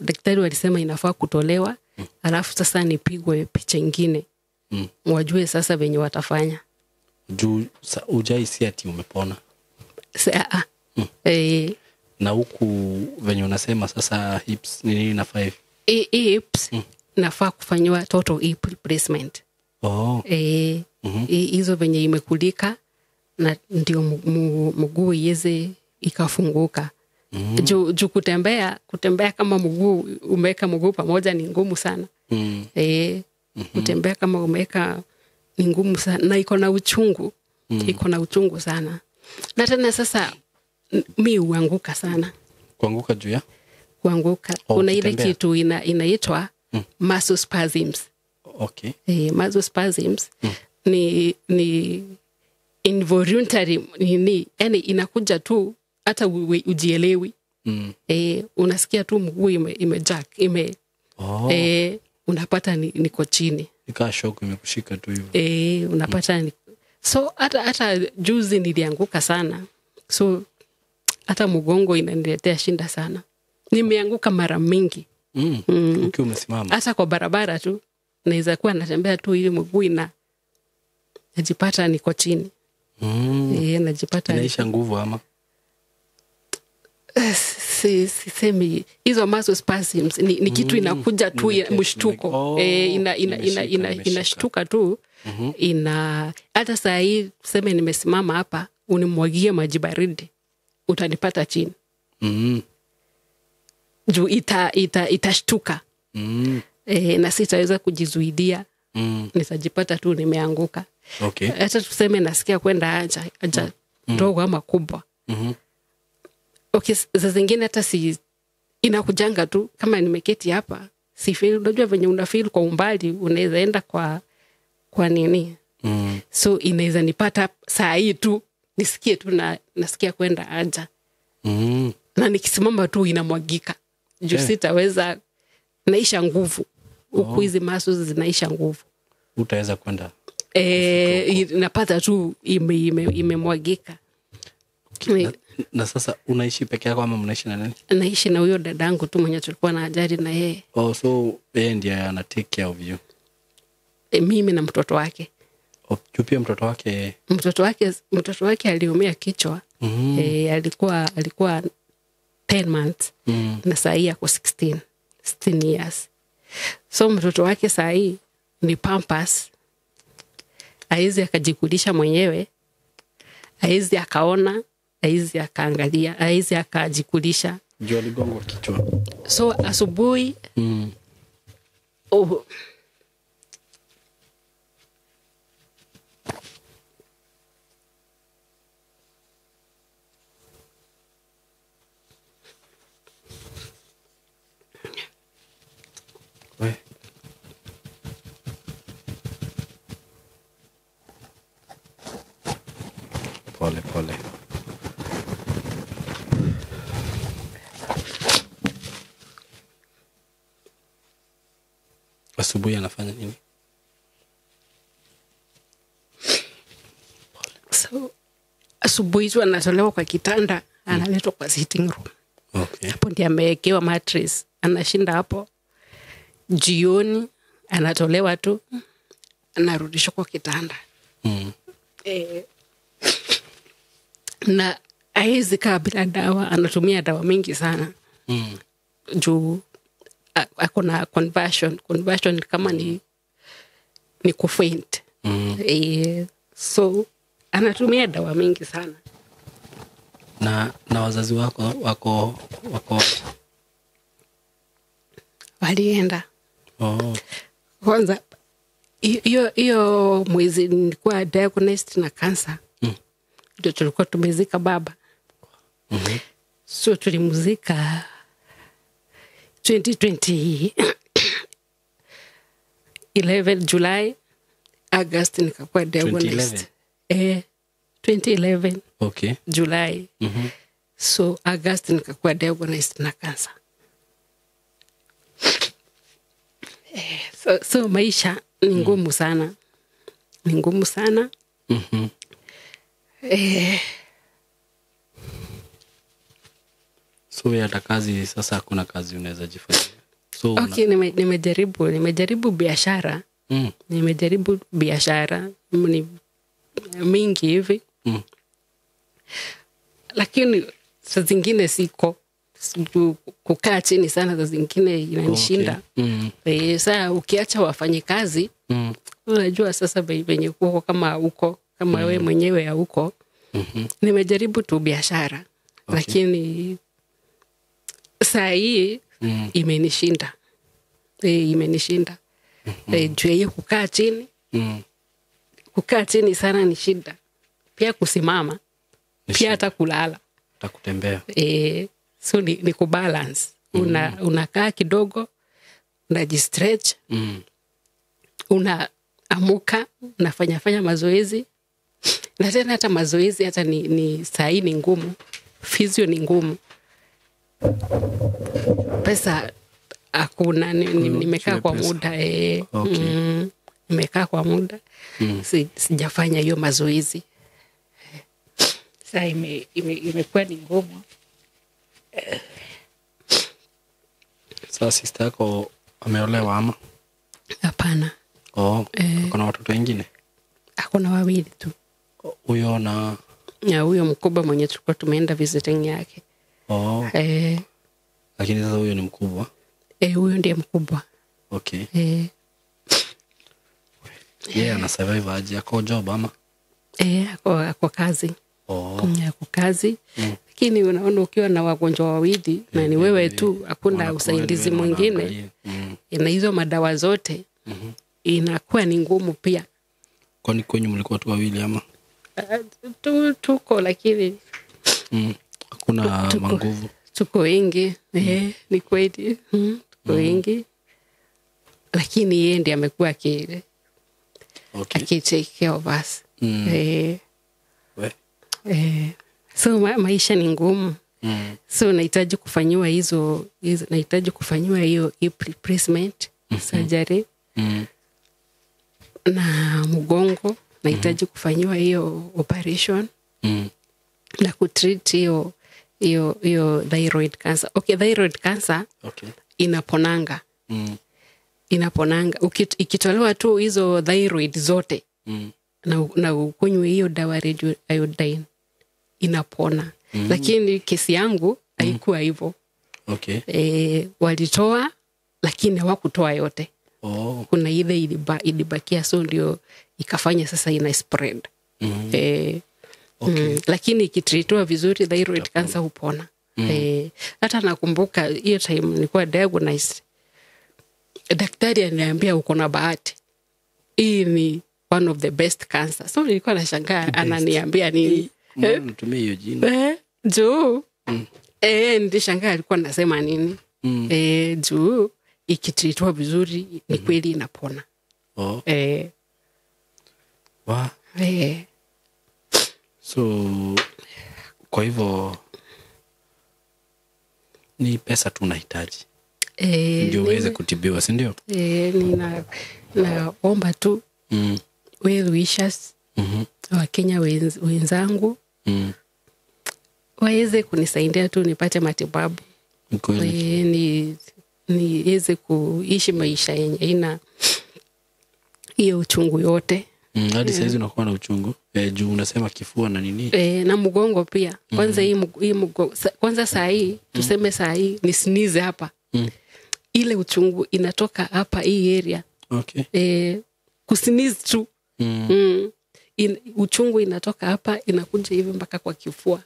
Daktari walisema inafaa kutolewa. Alafu sasa nipigwe picha nyingine. Wajue sasa venye watafanya. Juu hujaisi ati umepona. Na huku venye unasema sasa hips nini inafaa? Hips nafaa kufanywa total hip replacement. Hizo venye imekulika na ndio mguu iweze ikafunguka. Juu kutembea kama mguu umeweka mguu pamoja ni ngumu sana. Kutembea kama umeweka ni ngumu sana na iko na uchungu. iko na uchungu sana. Na tena sasa mi huanguka sana. Kuanguka juu ya? Kuanguka. Kuna ile kitu inaitwa muscle spasms. Okay. Muscle spasms ni involuntary yani inakuja tu hata ujielewi. Unasikia tu mguu imejack unapata niko chini. Nikaa shock imekushika tu hivyo. Unapata so hata juzi nilianguka sana. So hata Mugongo inaniletea shinda sana. Nimeanguka mara mingi. Ukiwa umesimama. Hata kwa barabara tu naweza kuwa natembea tu ili mguu najipata niko chini. Najipata inaisha nguvu ama? Sisemi hizo muscle spasms ni kitu inakuja tu mshtuko. Inashtuka tu. Hata saa hii tuseme nimesimama hapa unimwagie maji baridi utanipata chini. Juu itashtuka. Na sitaweza kujizuidia. Nitajipata tu nimeanguka. Okay. Hata tuseme nasikia kwenda haja ndogo ama kubwa. Okay, za zingine hata inakujanga tu kama nimeketi hapa. Si feel, unajua venye una feel kwa umbali unaweza enda kwa nini. So inaweza nipata saa hii tu nisikie tu nasikia kwenda haja. Na nikisimama tu inamwagika. Juu sitaweza, naisha nguvu. Huku hizi muscles zinaisha nguvu. Utaweza kwenda? Napata tu imemwagika. Okay. Na sasa unaishi peke yako ama mnaishi na nani? Naishi na huyo dadangu tu mwenye tulikuwa na ajali na yeye. So yeye ndiye ana take care of you? Mimi na mtoto wake. Pia mtoto wake? Mtoto wake aliumia kichwa. Alikuwa 10 months. Na saa hii ako 16 years. So mtoto wake saa hii ni pampers. Haizi akajikulisha mwenyewe. Haizi akaona. Haizi akaangalia. Haizi akajikulisha. Juu aligongwa kichwa. So asubuhi Pole. Asubuhi anafanya nini? So asubuhi tu anatolewa kwa kitanda, analetwa kwa sitting room. Okay. Hapo ndiye amewekewa mattress. Anashinda hapo. Jioni anatolewa tu, anarudishwa kwa kitanda. Na haizi kaa bila dawa. Anatumia dawa mingi sana. Juu akona conversion kama ni kufaint. So anatumia dawa mingi sana. Na wazazi wako walienda. Kwanza hiyo mwezi nilikuwa diagnosed na cancer. Ndio tulikuwa tumezika baba. So tulimuzika 2011 July, August nikakuwa diagnosed. 2011. Okay. July. So August nikakuwa diagnosed na cancer. So maisha ni ngumu sana. Ni ngumu sana. So hata kazi sasa hakuna kazi unaweza jifanya. So okay, nimejaribu biashara. Nimejaribu biashara mingi hivi. Lakini saa zingine siko kukaa chini sana, saa zingine inanishinda. Sasa ukiacha wafanye kazi, unajua sasa venye kuko kama huko, kama wewe mwenyewe ya huko. Nimejaribu tu biashara. Lakini saa hii imenishinda. Imenishinda. Juu ya kukaa chini. Kukaa chini sana ni shida. pia kusimama, pia hata kulala, hata kutembea. So ni kubalance. Unakaa kidogo, unajistretch, unaamuka, unafanya mazoezi. Na tena hata mazoezi hata ni sahi ni ngumu. Physio ni ngumu. Pesa hakuna, nimekaa kwa muda. Okay. Nimekaa kwa muda. Sijafanya hiyo mazoezi. Sasa imekuwa ni ngumu. Sasa sister yako ameolewa ama? Hapana. Kuna watoto wengine? Hakuna wawili tu. Huyo na huyo mkubwa mwenye tulikuwa tumeenda visiting yake. Lakini sasa huyo ni mkubwa? Huyo ndiye mkubwa. Okay. Ana survive aje? Ako job ama? Ako kazi. Ako kazi. Lakini unaona ukiwa na wagonjwa wawili na ni wewe tu, hakuna usaidizi mwingine. Na hizo madawa zote inakuwa ni ngumu pia. Kwani kwenyu mlikuwa tu wawili ama? Tuko lakini hakuna manguvu. Tuko wengi. Ni kweli. Tuko wengi. Lakini yeye ndiye amekuwa kile. Okay. Take care of us. So maisha ni ngumu. So nahitaji kufanyiwa nahitaji kufanyiwa hiyo replacement surgery. Na Mugongo nahitaji kufanyiwa hiyo operation. Na kutreat hiyo thyroid cancer. Okay, thyroid cancer inaponanga. Inaponanga. Ikitolewa tu hizo thyroid zote na ukunywe hiyo dawa radio iodine, inapona. Lakini kesi yangu haikuwa hivyo. Okay. Walitoa lakini hawakutoa yote. Kuna ile ilibakia, so ndio ikafanya sasa ina spread. Okay. Lakini ikitreatwa vizuri thyroid cancer hupona. Hata nakumbuka hiyo time nilikuwa diagnosed, daktari ananiambia uko na bahati, hii ni one of the best cancer. So nilikuwa nashangaa ananiambia nini. Natumia hiyo jina. Juu. Nilishangaa alikuwa anasema nini. Juu ikitreatwa vizuri ni kweli inapona. So kwa hivyo ni pesa tu unahitaji ndio uweze kutibiwa, si ndio? Naomba tu well wishes wa Kenya wenzangu waweze kunisaidia tu nipate matibabu. Niweze kuishi maisha yenye ina hiyo uchungu yote. Hadi saizi unakuwa na uchungu. Juu unasema kifua na nini? Na Mugongo pia. Kwanza hii Mugongo. Kwanza saa hii, tuseme saa hii ni sneeze hapa. Ile uchungu inatoka hapa hii area. Okay. Kusneeze tu. Uchungu inatoka hapa inakuja hivi mpaka kwa kifua.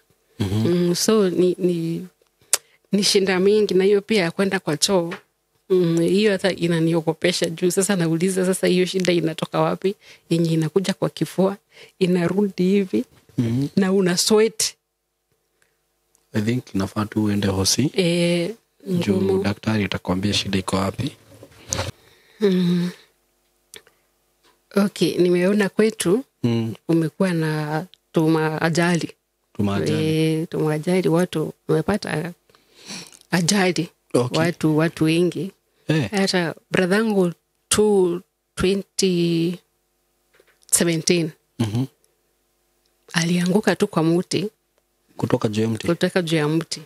So ni shinda mingi, na hiyo pia kwenda kwa choo. Hiyo hata inaniogopesha juu sasa nauliza sasa hiyo shida inatoka wapi, yenye inakuja kwa kifua inarudi hivi na una sweat. I think nafaa tu uende hosi. Juu daktari atakwambia shida iko wapi. Okay, nimeona kwetu umekuwa na ajali. Ajali, watu wamepata ajali. Okay. Watu wengi. Hata bradhangu 2017 alianguka tu kwa muti. Kutoka juu ya mti?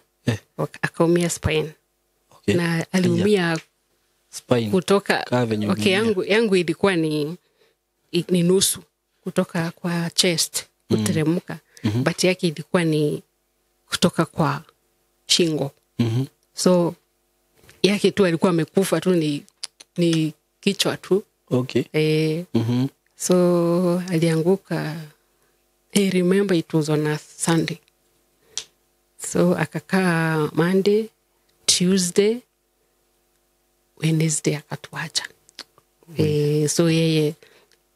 Akaumia spine. Okay. Na aliumia spine kutoka. Okay, yangu ilikuwa ni nusu kutoka kwa chest kuteremka. But yake ilikuwa ni kutoka kwa shingo. So yake tu alikuwa amekufa tu ni kichwa tu. Okay. So alianguka. I remember it was on a Sunday. So akakaa Monday, Tuesday, Wednesday akatuacha. So yeye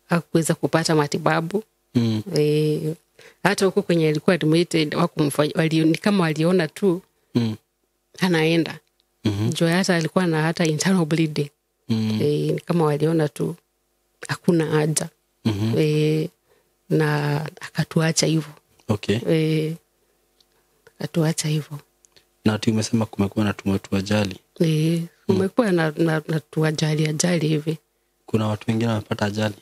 hakuweza kupata matibabu. hata huko kwenye alikuwa admitted wakumfanya ni kama waliona tu anaenda njoo hata alikuwa na hata internal bleeding ni kama waliona tu hakuna haja na akatuacha hivyo. Okay. Akatuacha hivyo. Na ati umesema kumekuwa na tumatu ajali. Kumekuwa na ajali hivi. Kuna watu wengine wamepata ajali.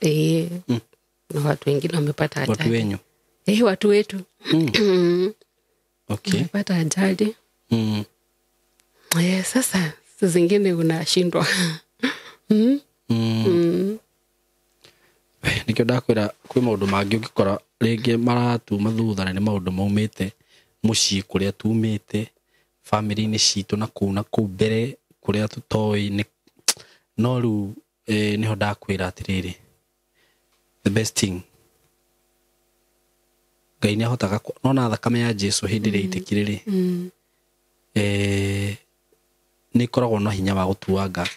Na watu wengine wamepata ajali. Watu wenyu? Watu wetu. Okay. Wamepata ajali. Sasa zingine unashindwa. Nikio ndakwira kwi maundu mangi ukikora ringi maratuma thutha ni maundu maumite mucii kuria tumite family-ini citu na kuu mbere kuria tutoi ni no riu niho ndakwira atiriri the best thing Ngai ni ahotaga nona thakame ya Jesu hindi ri itikiriri ni koragwo no hinya wa gutuanga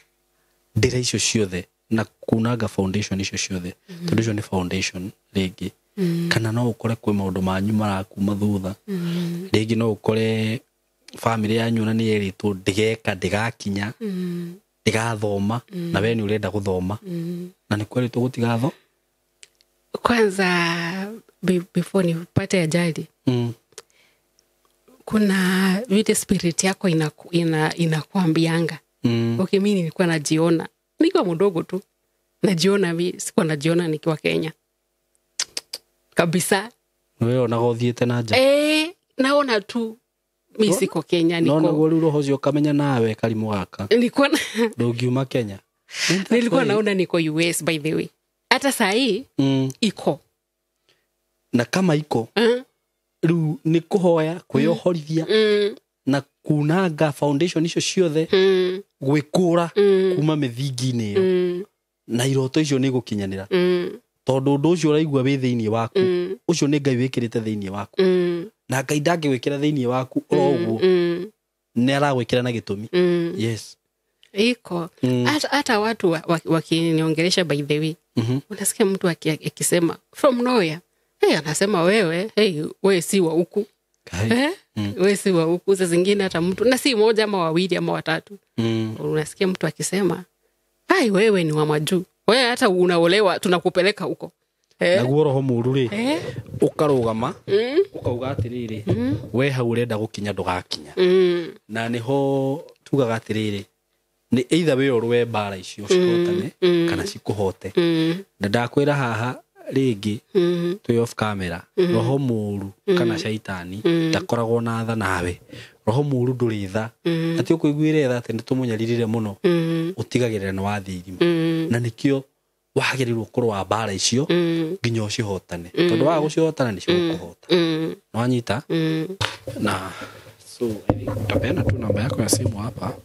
ndira icio ciothe na kunaga foundation icio ciothe tondu icio ni foundation ringi kana no ukore kwi maundu manyu marakuma thutha ringi no ukore family yanyu na ni eritwo ndigeka ndigakinya ndigathoma na we ni urenda guthoma na ni kweli tugutigatho kwanza before nipate ajali kuna vile spirit yako inakuambianga okay mimi nilikuwa najiona nikiwa mdogo tu najiona mimi sikuwa najiona nikiwa Kenya kabisa. Wewe unagothiete na nja naona tu mimi siko Kenya niko naona gori roho cio kamenya nawe karimu gaka nilikuwa ndogiuma Kenya nilikuwa naona niko US by the way hata saa hii iko na kama iko riu ni kuhoya kwiyohorithia na kunanga foundation icio ciothe gwikura kuma mithingi-ini iyo na iroto icio ni gukinyanira tondu undu ucio uraigua wi thiini waku ucio ni Ngai wikirite thiini waku na Ngai ndangigwikira thiini waku uroguo ni aragwikira na gitumi yes iko hata watu wakiniongelesha by the way unasikia mtu akisema from nowhere anasema wewe wewe si wa huku wewe si wa huku. Sasa zingine hata mtu na si moja ama wawili ama watatu unasikia mtu akisema wewe ni wa majuu wewe hata unaolewa tunakupeleka huko na guo roho muru ri ukarugama ukauga atiriri we hau urenda gukinya ndugakinya na niho tugaga atiriri ni either we orwe bara icio cihotane kana cikuhote na ndakwira haha ringi twi off camera roho muru kana shaitani ndakoragwo na tha nawe roho muru nduri tha ati ukuiguire tha ati nitumunyarire muno utigagirira na wathirima na nikio wagirirwo kurwa bara icio nginya ucihotane tondu wa gucihotana ni cikuhota no anyita na so utapeana tu namba yako ya simu hapa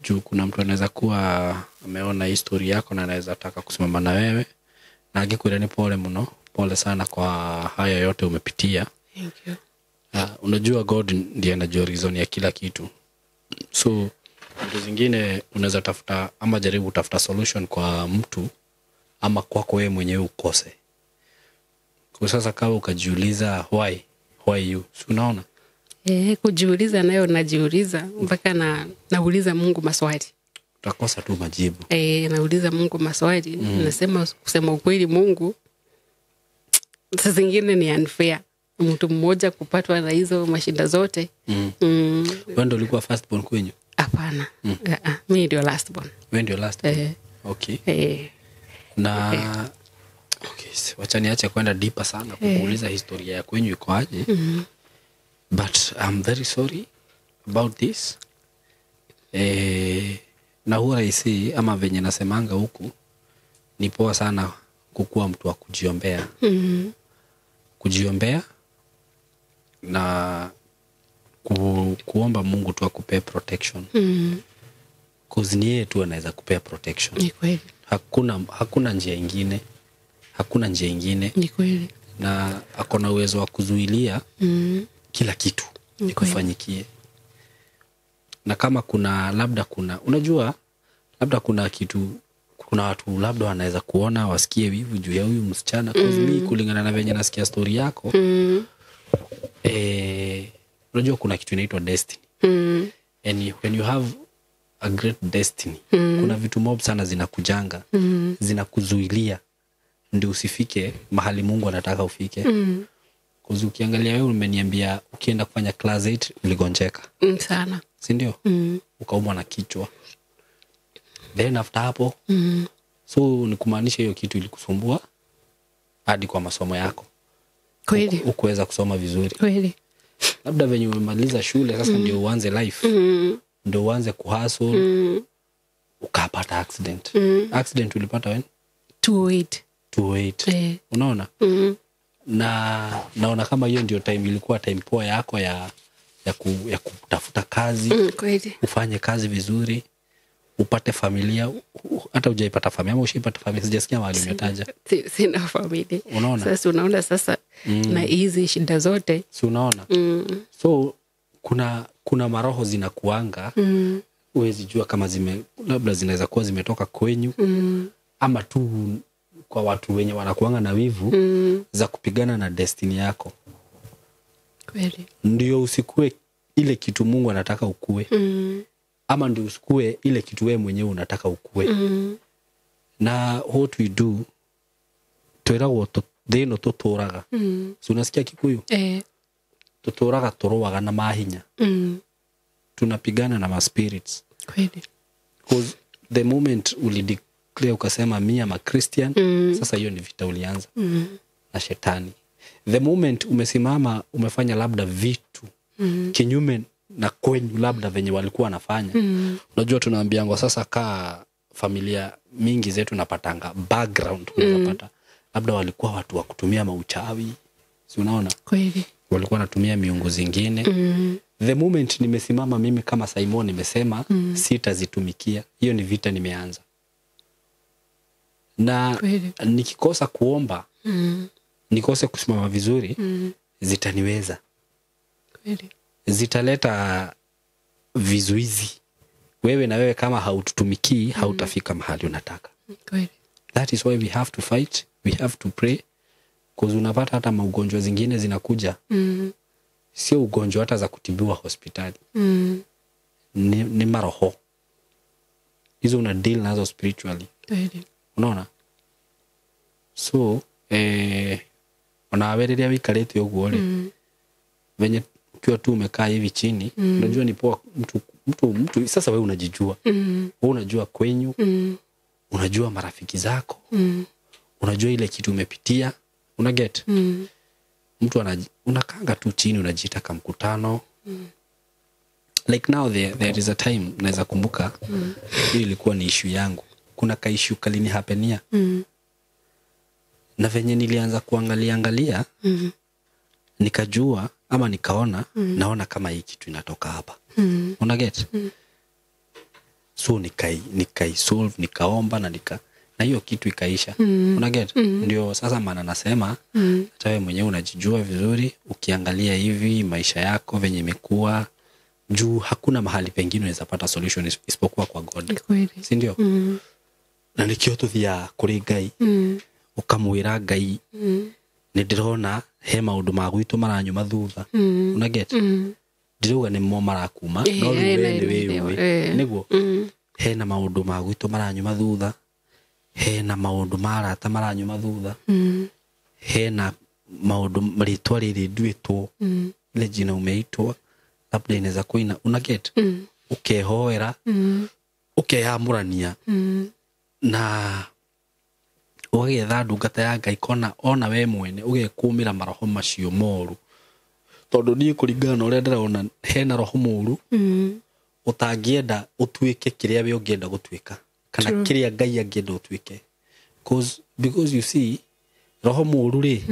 juu kuna mtu anaweza kuwa ameona historia yako na anaweza taka kusimama na wewe na angekwira ni pole muno pole sana kwa haya yote umepitia. Thank you. Unajua God ndiye anajua reason ya kila kitu, so vitu zingine unaweza tafuta ama jaribu tafuta solution kwa mtu ama kwako wewe mwenyewe ukose. Kwa sasa kama ukajiuliza why you, so unaona kujiuliza nayo najiuliza mpaka nauliza Mungu maswali, utakosa tu majibu. Nauliza Mungu maswali nasema kusema ukweli Mungu sasa zingine ni unfair mtu mmoja kupatwa na hizo mashinda zote. Wewe ndio ulikuwa first born kwenyu? Hapana. Mimi ndio last born. Wewe ndio last born. Okay. Na okay, wacha niache kwenda deeper sana kuuliza historia ya kwenyu iko aje. But I'm very sorry about this. Na huwa isi ama venye nasemanga huku ni poa sana kukuwa mtu wa kujiombea. Kujiombea na kuomba Mungu tu akupe protection. Cause ni yeye tu anaweza kupea protection. Ni kweli. Hakuna njia nyingine. Hakuna njia nyingine. Ni kweli. Na akona uwezo wa kuzuilia kila kitu kufanyikie. Na kama kuna labda kuna unajua labda kuna kitu kuna watu labda wanaweza kuona wasikie wivu juu ya huyu msichana cause mimi kulingana na venye nasikia story yako unajua kuna kitu inaitwa destiny and when you have a great destiny kuna vitu mob sana zinakujanga zinakuzuilia ndio usifike mahali Mungu anataka ufike cause ukiangalia wewe umeniambia ukienda kufanya class 8 uligonjeka sana si ndio ukaumwa na kichwa then after hapo so ni kumaanisha hiyo kitu ilikusumbua hadi kwa masomo yako kweli ukuweza kusoma vizuri kweli labda venye umemaliza shule sasa ndio uanze life ndio uanze kuhustle ukapata accident accident ulipata when 208 unaona na naona kama hiyo ndio time ilikuwa time poa yako ya kutafuta kazi kweli ufanye kazi vizuri upate familia hata hujaipata familia ama ushaipata familia sijasikia mahali umetaja sina familia unaona sasa unaona sasa na hizi shida zote si unaona so kuna maroho zinakuanga huwezi jua kama labda zinaweza kuwa zimetoka kwenyu ama tu kwa watu wenye wanakuanga na wivu za kupigana na destiny yako kweli ndio usikue ile kitu Mungu anataka ukue ama ndio usikue ile kitu wewe mwenyewe unataka ukue na what we do twiragwo thino tuturaga so unasikia Kikuyu tuturaga turoaga na mahinya tunapigana na ma spirits kweli because the moment ulideclare ukasema mimi am a Christian sasa hiyo ni vita ulianza na shetani the moment umesimama umefanya labda vitu kinyume na kwenyu labda venye walikuwa wanafanya unajua tunaambiangwa sasa kaa familia mingi zetu napatanga background unapata labda walikuwa watu wa kutumia mauchawi si unaona kweli walikuwa wanatumia miungu zingine the moment nimesimama mimi kama SYMO nimesema sitazitumikia hiyo ni vita nimeanza na kweli nikikosa kuomba nikose kusimama vizuri zitaniweza kweli zitaleta vizuizi wewe na wewe kama haututumikii hautafika mahali unataka kweli that is why we have to fight we have to pray because unapata hata maugonjwa zingine zinakuja sio ugonjwa hata za kutibiwa hospitali ni maroho hizo una deal nazo spiritually kweli unaona so unawereria wikarete uguo venye ukiwa tu umekaa hivi chini unajua ni poa mtu sasa wewe unajijua wewe unajua kwenyu unajua marafiki zako unajua ile kitu umepitia una get mtu unakanga tu chini unajiita kama mkutano like now there is a time naweza kumbuka hiyo ilikuwa ni issue yangu kuna ka issue kalini hapenia na venye nilianza kuangalia nikajua ama nikaona naona kama hii kitu inatoka hapa una get so nikai solve nikaomba na hiyo kitu ikaisha una get ndio sasa maana nasema hata wewe mwenyewe unajijua vizuri ukiangalia hivi maisha yako venye imekuwa juu hakuna mahali pengine unaweza pata solution isipokuwa kwa God si ndio na nikio tuthia kuri Ngai ukamwira Ngai ni ndirona he maundu ma gwitu maranyuma thutha una get ndiruga ni mo marakuma no wewe niguo he na maundu ma gwitu maranyuma thutha he na maundu marata maranyuma thutha he na maundu maritwa riri ndwitwo ile jina umeitwa labda inaweza kuina una get ukehoera ukeyamurania na ugetha ndungata ya Ngai kona ona we mwene ugekumira maroho macio moru tondu ni kuringana na uria ndiraona hena roho moru utangienda utuike kiria we ungienda gutuika kana kiria Ngai angienda utuike because you see roho moru ri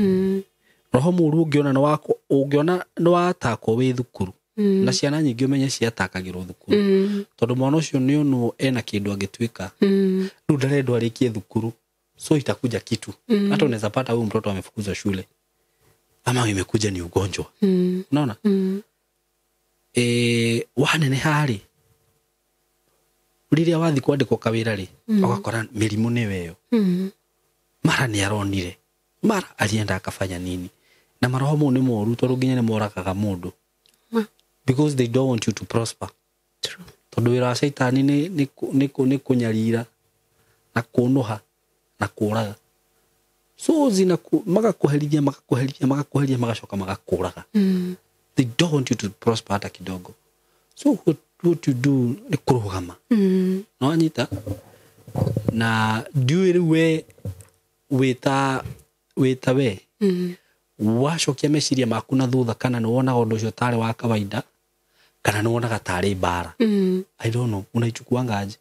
roho moru ungiona ni watakwo wi thukuru na ciana nyingi umenye ciatakagirwo thukuru tondu mwana ucio ni ono ena kindu angituika riu ndarendwa arikie thukuru so itakuja kitu hata unaweza pata huyu mtoto amefukuzwa shule ama imekuja ni ugonjwa unaona wanene hari riria wathi kwandikwo kawira ri agakora mirimu ni weyo mara ni aronire mara alienda akafanya nini na maroho mo ni moru tondu nginya ni morakaga mundu because they don't want you to prosper. True. Tondu wira wa shaitani ni kunyarira na kunoha na kuraga so zina magakuherithia magacoka magakuraga. They don't want you to prosper hata kidogo. So what you do ni kurugama. No anyita na Ndiui we wita we wacokia meciria maku na thutha kana ni wonaga undu ucio tari wa kawaida kana ni wonaga tari bara. I don't know, unaichukuanga aje?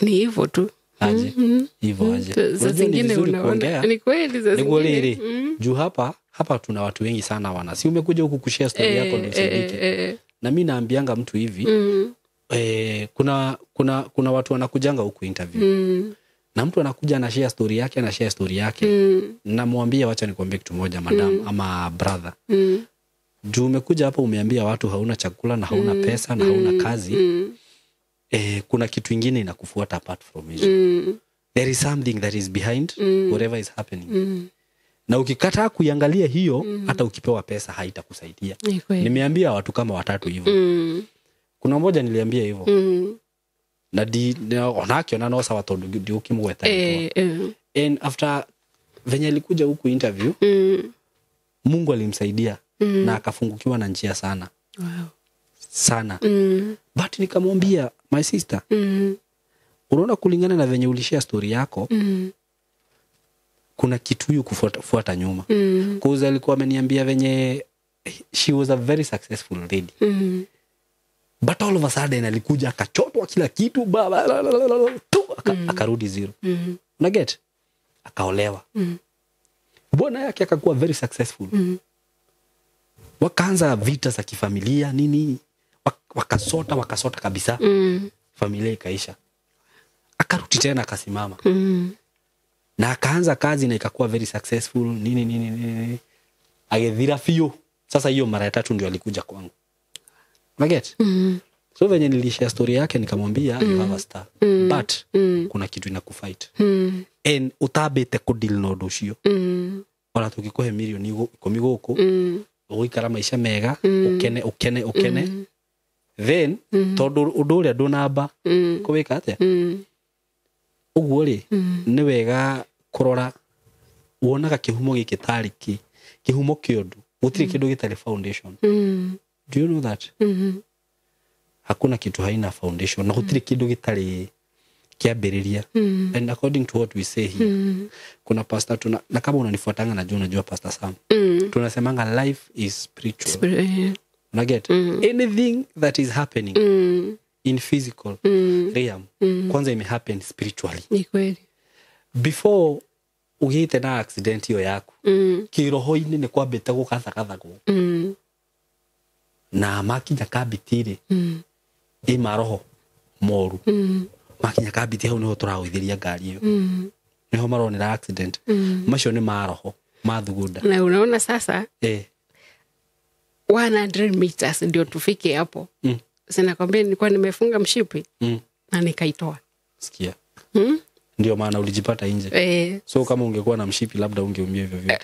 Ni hivyo tu. Aje? Hivyo aje? Sasa zingine unaona ni kweli sasa. Ni kweli. Juu hapa tuna watu wengi sana wana. Si umekuja huku kushare story yako ndio usaidike. Na mimi naambianga mtu hivi, kuna watu wanakujanga huku interview. Na mtu anakuja na share story yake, na muambia wacha nikwambie kitu moja madam ama brother. Juu umekuja hapa umeambia watu hauna chakula na hauna pesa na hauna kazi. Kuna kitu kingine inakufuata apart from it. There is something that is behind whatever is happening. Na ukikataa kuiangalia hiyo hata ukipewa pesa haitakusaidia. Nimeambia watu kama 3 hivyo. Kuna mmoja niliambia hivyo. Na onake na nosa watu ndio ukimweta hivyo. And after venye alikuja huku interview, Mungu alimsaidia na akafungukiwa na njia sana. Wow. Sana. But nikamwambia my sister, unaona kulingana na venye ulishia story yako, kuna kitu yu kufuata nyuma. Cause alikuwa ameniambia venye she was a very successful lady. But all of a sudden alikuja akachotwa kila kitu akarudi zero. Una get? Akaolewa. Bwana yake akakuwa very successful. Wakaanza vita za kifamilia nini, wakasota kabisa. Familia ikaisha. Akarudi tena akasimama. Na akaanza kazi na ikakuwa very successful nini. Agethira fio. Sasa hiyo mara ya 3 ndio alikuja kwangu. Unaget? So venye nilishare story yake nikamwambia you have a star. But kuna kitu inakufight. And utabete kudeal na undu ucio. Ona tukikuhe milioni 10 guku, uikara maisha mega, ukene. Then tondu undu uria ndunamba kuwika atia. Uguo ri ni wega kurora wonaga kihumo giki tariki, kihumo kiondu, gutiri kindu gitari foundation. Do you know that? Hakuna kitu haina foundation na gutiri kindu gitari kiambiriria. And according to what we say here, kuna pastor na kama unanifuatanga na unajua Pastor Sam. Tunasemanga life is spiritual. Una get? Anything that is happening in physical realm kwanza ime happen spiritually. Ni kweli. Before ugiite na accident hiyo yako, kiroho-ini ni kwambite gukathagathago. Na makinya kabitire maroho moru. Makinya kabiti hau niho turawithiria ngari iyo. Niho maronera accident. Macio ni maroho mathugunda. Na unaona sasa 100 meters ndio tufike hapo. Sina kwambia nilikuwa nimefunga mshipi na nikaitoa. Sikia. Ndio maana ulijipata nje. So kama ungekuwa na mshipi labda ungeumia hivyo hivyo.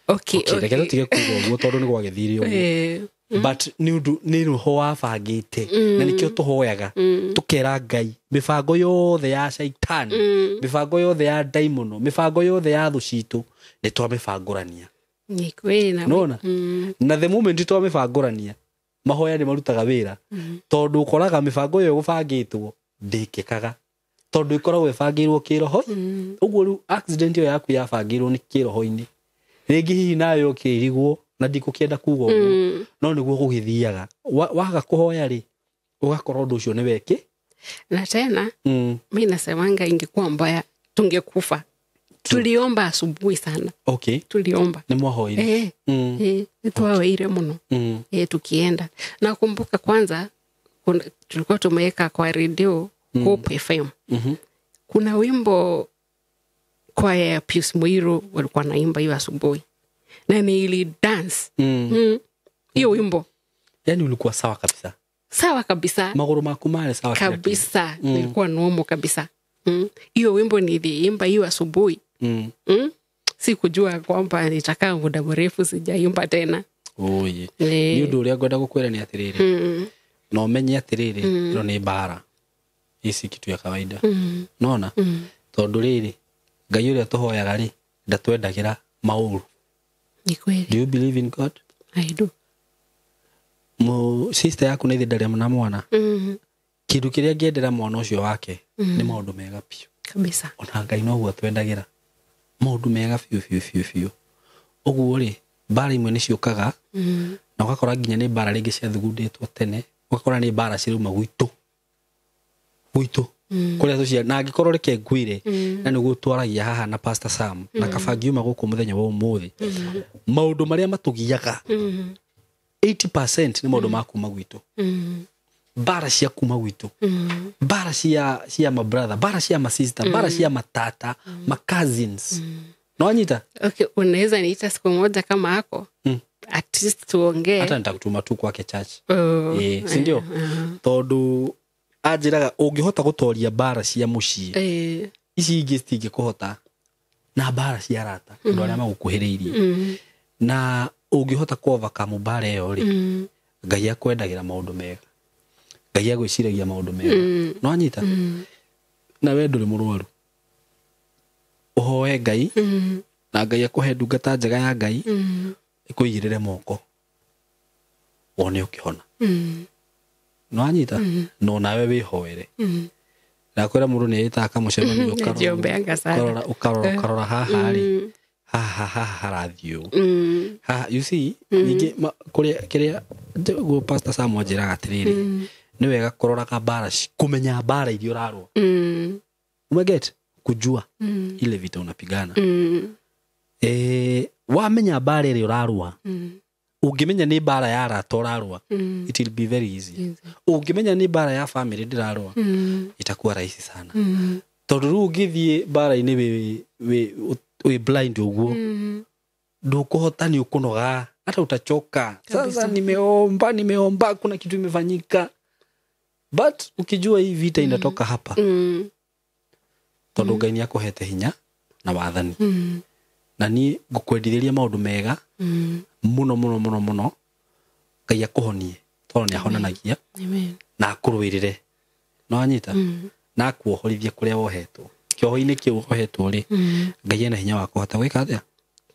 Okay. Lakini tige kugo tondu ni gwagithirio. But ni roho wabangite na nikio tuhoyaga tukera Ngai mibango yothe ya shaitani, mibango yothe ya daimono, mibango yothe ya thu citu ni twamibangurania. Ni kweli na nona na the moment twamibangurania mahoya ni marutaga wira tondu ukoraga mibango yo gubangitwo ndikikaga tondu ikoragwo ibangirwo kiroho. Uguo ru accident yo yaku yabangirwo ni kiroho-ini ringi hihi nayo kirigwo na ndikukienda kugo no niguo gugithiaga waga kuhoya ri ugakorwo ndu ucio ni weki. Na tena mimi nasemanga ingekuwa mbaya tungekufa. Tuliomba asubuhi sana. Okay. Tuliomba. Ni mwahoire. Twawaire muno. Tukienda. Nakumbuka kwanza tulikuwa tumeweka kwa radio Hope FM. Kuna wimbo kwa ya Pius Muiru walikuwa naimba hiyo asubuhi. Na nili dance. Hiyo wimbo. Yani ulikuwa sawa kabisa. sawa kabisa. Maguru maku male sawa kabisa. Nilikuwa normal kabisa. Hiyo wimbo niliimba hiyo asubuhi. Sikujua kwamba nitakaa muda mrefu sijaimba tena. Oye. Ni undu uria ngwenda gukwira ni atiriri. No menye atiriri ro ni bara. Isi kitu ya kawaida. Nona? Tondu riri Ngai uria tuhoyaga ri ndatwendagira mauru. Ni kweli. Do you believe in God? I do. Mu sister yaku ni thindaria na mwana. Kindu kiria ngiendera mwana ucio wake ni maundu mega piu. Kabisa. Ona Ngai no gutwendagira maundu mega fiu. Oguo ri bara imwe ni ciukaga na ugakora nginya ni bara ringi cia thugunditwo tene, ugakora ni bara ciruma gwitu kuria tucia na angikorwo reke ngwire na niguo twaragia haha na Pastor Sam na kabangiuma guku muthenya wa umuthi maundu maria matugiaga 80% ni maundu ma kuma gwitu. Bara cia kuma gwitu, bara cia ma brother, bara cia ma sister, bara cia matata, ma cousins. No anyita? Okay, unaweza niita siku moja kama hako. At least tuongee. Hata nitakutuma tu kwake church. Si ndio? Tondu ajiraga ungihota gutoria bara cia mucii. Ici ingi citingikuhota na bara cia rata, ndo aria magukuhiriirie. Na ungihota ku overcome bara iyo ri. Ngai akwendagira maundu mega. Ngai agwiciragia maundu mega. No anyita? Na we nduri murwaru. Uhoe Ngai na Ngai akuhe ndungata njega ya Ngai ikuigirire moko wone ukihona. No anyita? No nawe wihoere. Na kwera mundu ni yita akamucemanio ukarora haha ri haha harathio. You see ningi kiria go Pastor Sam ajira atiriri ni wega kuroraga bara kumenya bara irio urarwa. Umeget kujua ile vita unapigana. Wamenya bara ile urarwa. Ungimenya ni bara ya rata urarwa. It will be very easy. Ungimenya ni bara ya family ndirarwa. Itakuwa rahisi sana. Tondu ungithie bara ini we blind uguo. Ndukuhota ni ukunoga hata utachoka. Sasa nimeomba kuna kitu imefanyika. But ukijua hii vita inatoka hapa. Tondu Ngai ni akuhete hinya na wathani. Na ni ngukwendithiria maundu mega muno Ngai akuhonie tondu ni ahonanagia. Amen. Na akurwirire. No anyita? Na akuohorithie kuria wohetwo. Kioho-ini kiu wohetwo ri Ngai ena hinya wa kuhota gwika atia?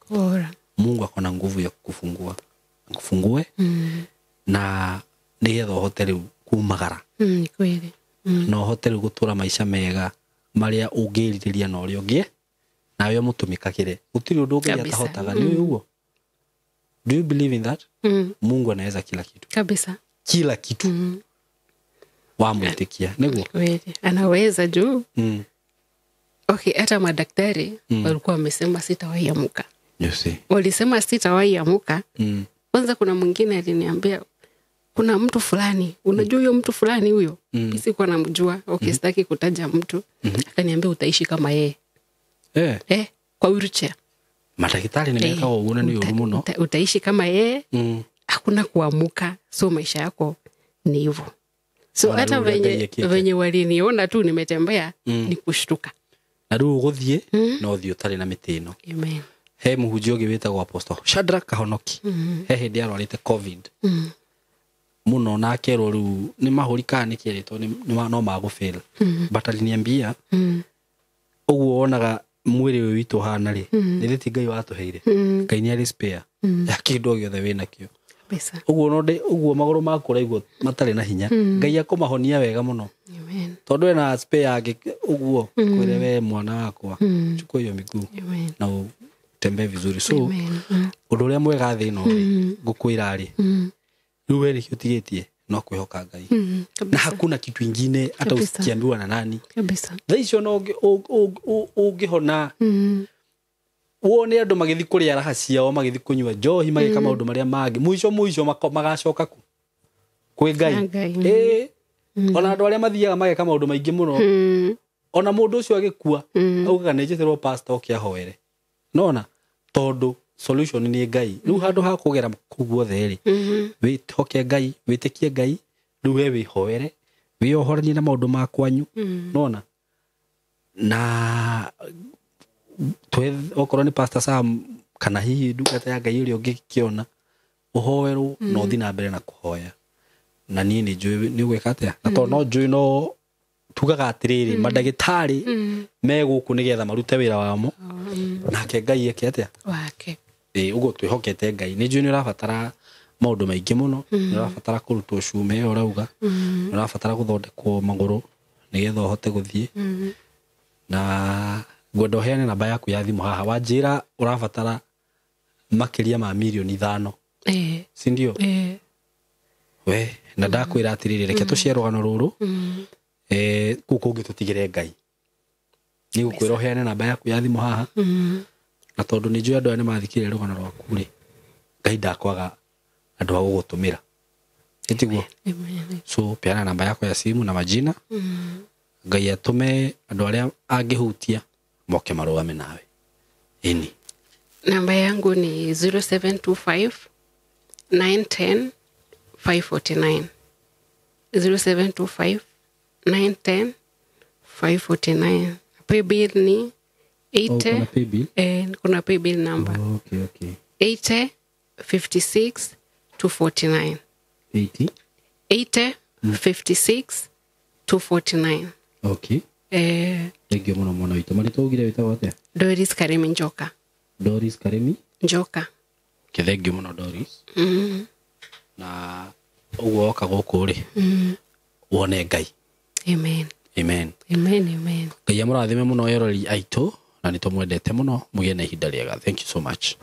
Kora. Mungu akona nguvu ya kukufungua. Akufungue. Na nigetha uhote riu kumagara. Kweli. No uhote riu gutura maisha mega maria ungiririria na uria ungi nawe mutumikagire. Gutiri undu ungi atahotaga ni uguo. Do you believe in that? Mungu anaweza kila kitu. Kabisa. Kila kitu. Wamwitikia. Niguo. Kweli. Anaweza juu. Okay, hata madaktari walikuwa wamesema sitawahi amuka. You see. Walisema sitawahi amuka. Kwanza kuna mwingine aliniambia kuna mtu fulani, unajua huyo mtu fulani huyo? Sikuwa namjua. Okay, sitaki kutaja mtu. Akaniambia utaishi kama yeye. Kwa wheelchair. Madaktari nimeka uone ni urumu no. Utaishi kama yeye. Hakuna kuamuka. So maisha yako ni hivyo. So hata venye waliniona tu nimetembea ni kushtuka. Na riu guthie no thio tari na mitino. Amen. He muhunjia ungi witagwo Apostle Shadrach Kahonoki. He hindi arwarite COVID. Muno na kero riu ni mahuri kana kirito ni no magufail. But aliniambia uguo onaga mwiri we witu hana ri ni thiti Ngai watuheire. Ngai ni ari spare. Ya kindu giothe wina kio. Pesa. Uguo maguru maku raigwo matari na hinya. Ngai akumahonia wega muno. Amen. Tondu ena spare yake uguo kwire we mwana wakwa. Chukua hiyo miguu. Na utembe vizuri. So undu uria mwega thino ngukwira ri. Riu we utigitie no kwihoka Ngai. Na hakuna kitu ingine hata usikiambiwa na nani. Kabisa. Thaicio no ungihona. Wone andu magithi kuria raha ciao magithi kunywa njohi magika maundu maria mangi muico magacoka ku kwi Ngai. Ona andu aria mathiaga magika maundu maingi muno. Ona mundu ucio agikua augaga ni njethirwo pastor okiahoere. Nona tondu solution ni Ngai. Riu handu ha kugera kuguo theri. Witihoke Ngai, witikie Ngai riu we wihoere wiohoranie na maundu ma kwanyu nona na okorwo ni Pastor Sam kana hihi ndungata ya Ngai uri ungikiona uhoerwo no thi na mbere na kuhoya na nie ni njui ni gwika atia na to no njui no tugaga atiriri madagitari me guku nigetha marute wira wamo nake Ngai eke atia wake ugo twihokete Ngai ni njui ni urabatara maundu maingi muno ni urabatara kurutwo cume urauga ni urabatara guthondekwo maguru nigetha uhote guthie na gwenda heane namba yaku ya thimu haha wanjira urabatara makiria ma milioni 5 si ndio we na ndakwira atiriri reke tucie rugano ruru guku ngi tutigire Ngai ni gukwira heane namba yaku ya thimu haha na tondu ni njui andu ane mathikire rugano rwaku ri Ngai ndakwaga andu a gugutumira etiguo so peana namba yako ya simu na majina Ngai atume andu aria angihutia moke marugame nawe ini namba yangu ni 0725 910 549 0725 910 549 paybill ni 80 kuna paybill number okay 80 56 249 80 56 249 okay thank you muno ito maritogire witawa atia Doris Karemi Njoka Njoka thank you muno Doris na ugo oka guku ri wone Ngai amen Ngai amurathime muno erori aitu na nitumwendete muno mugie na ihinda riega thank you so much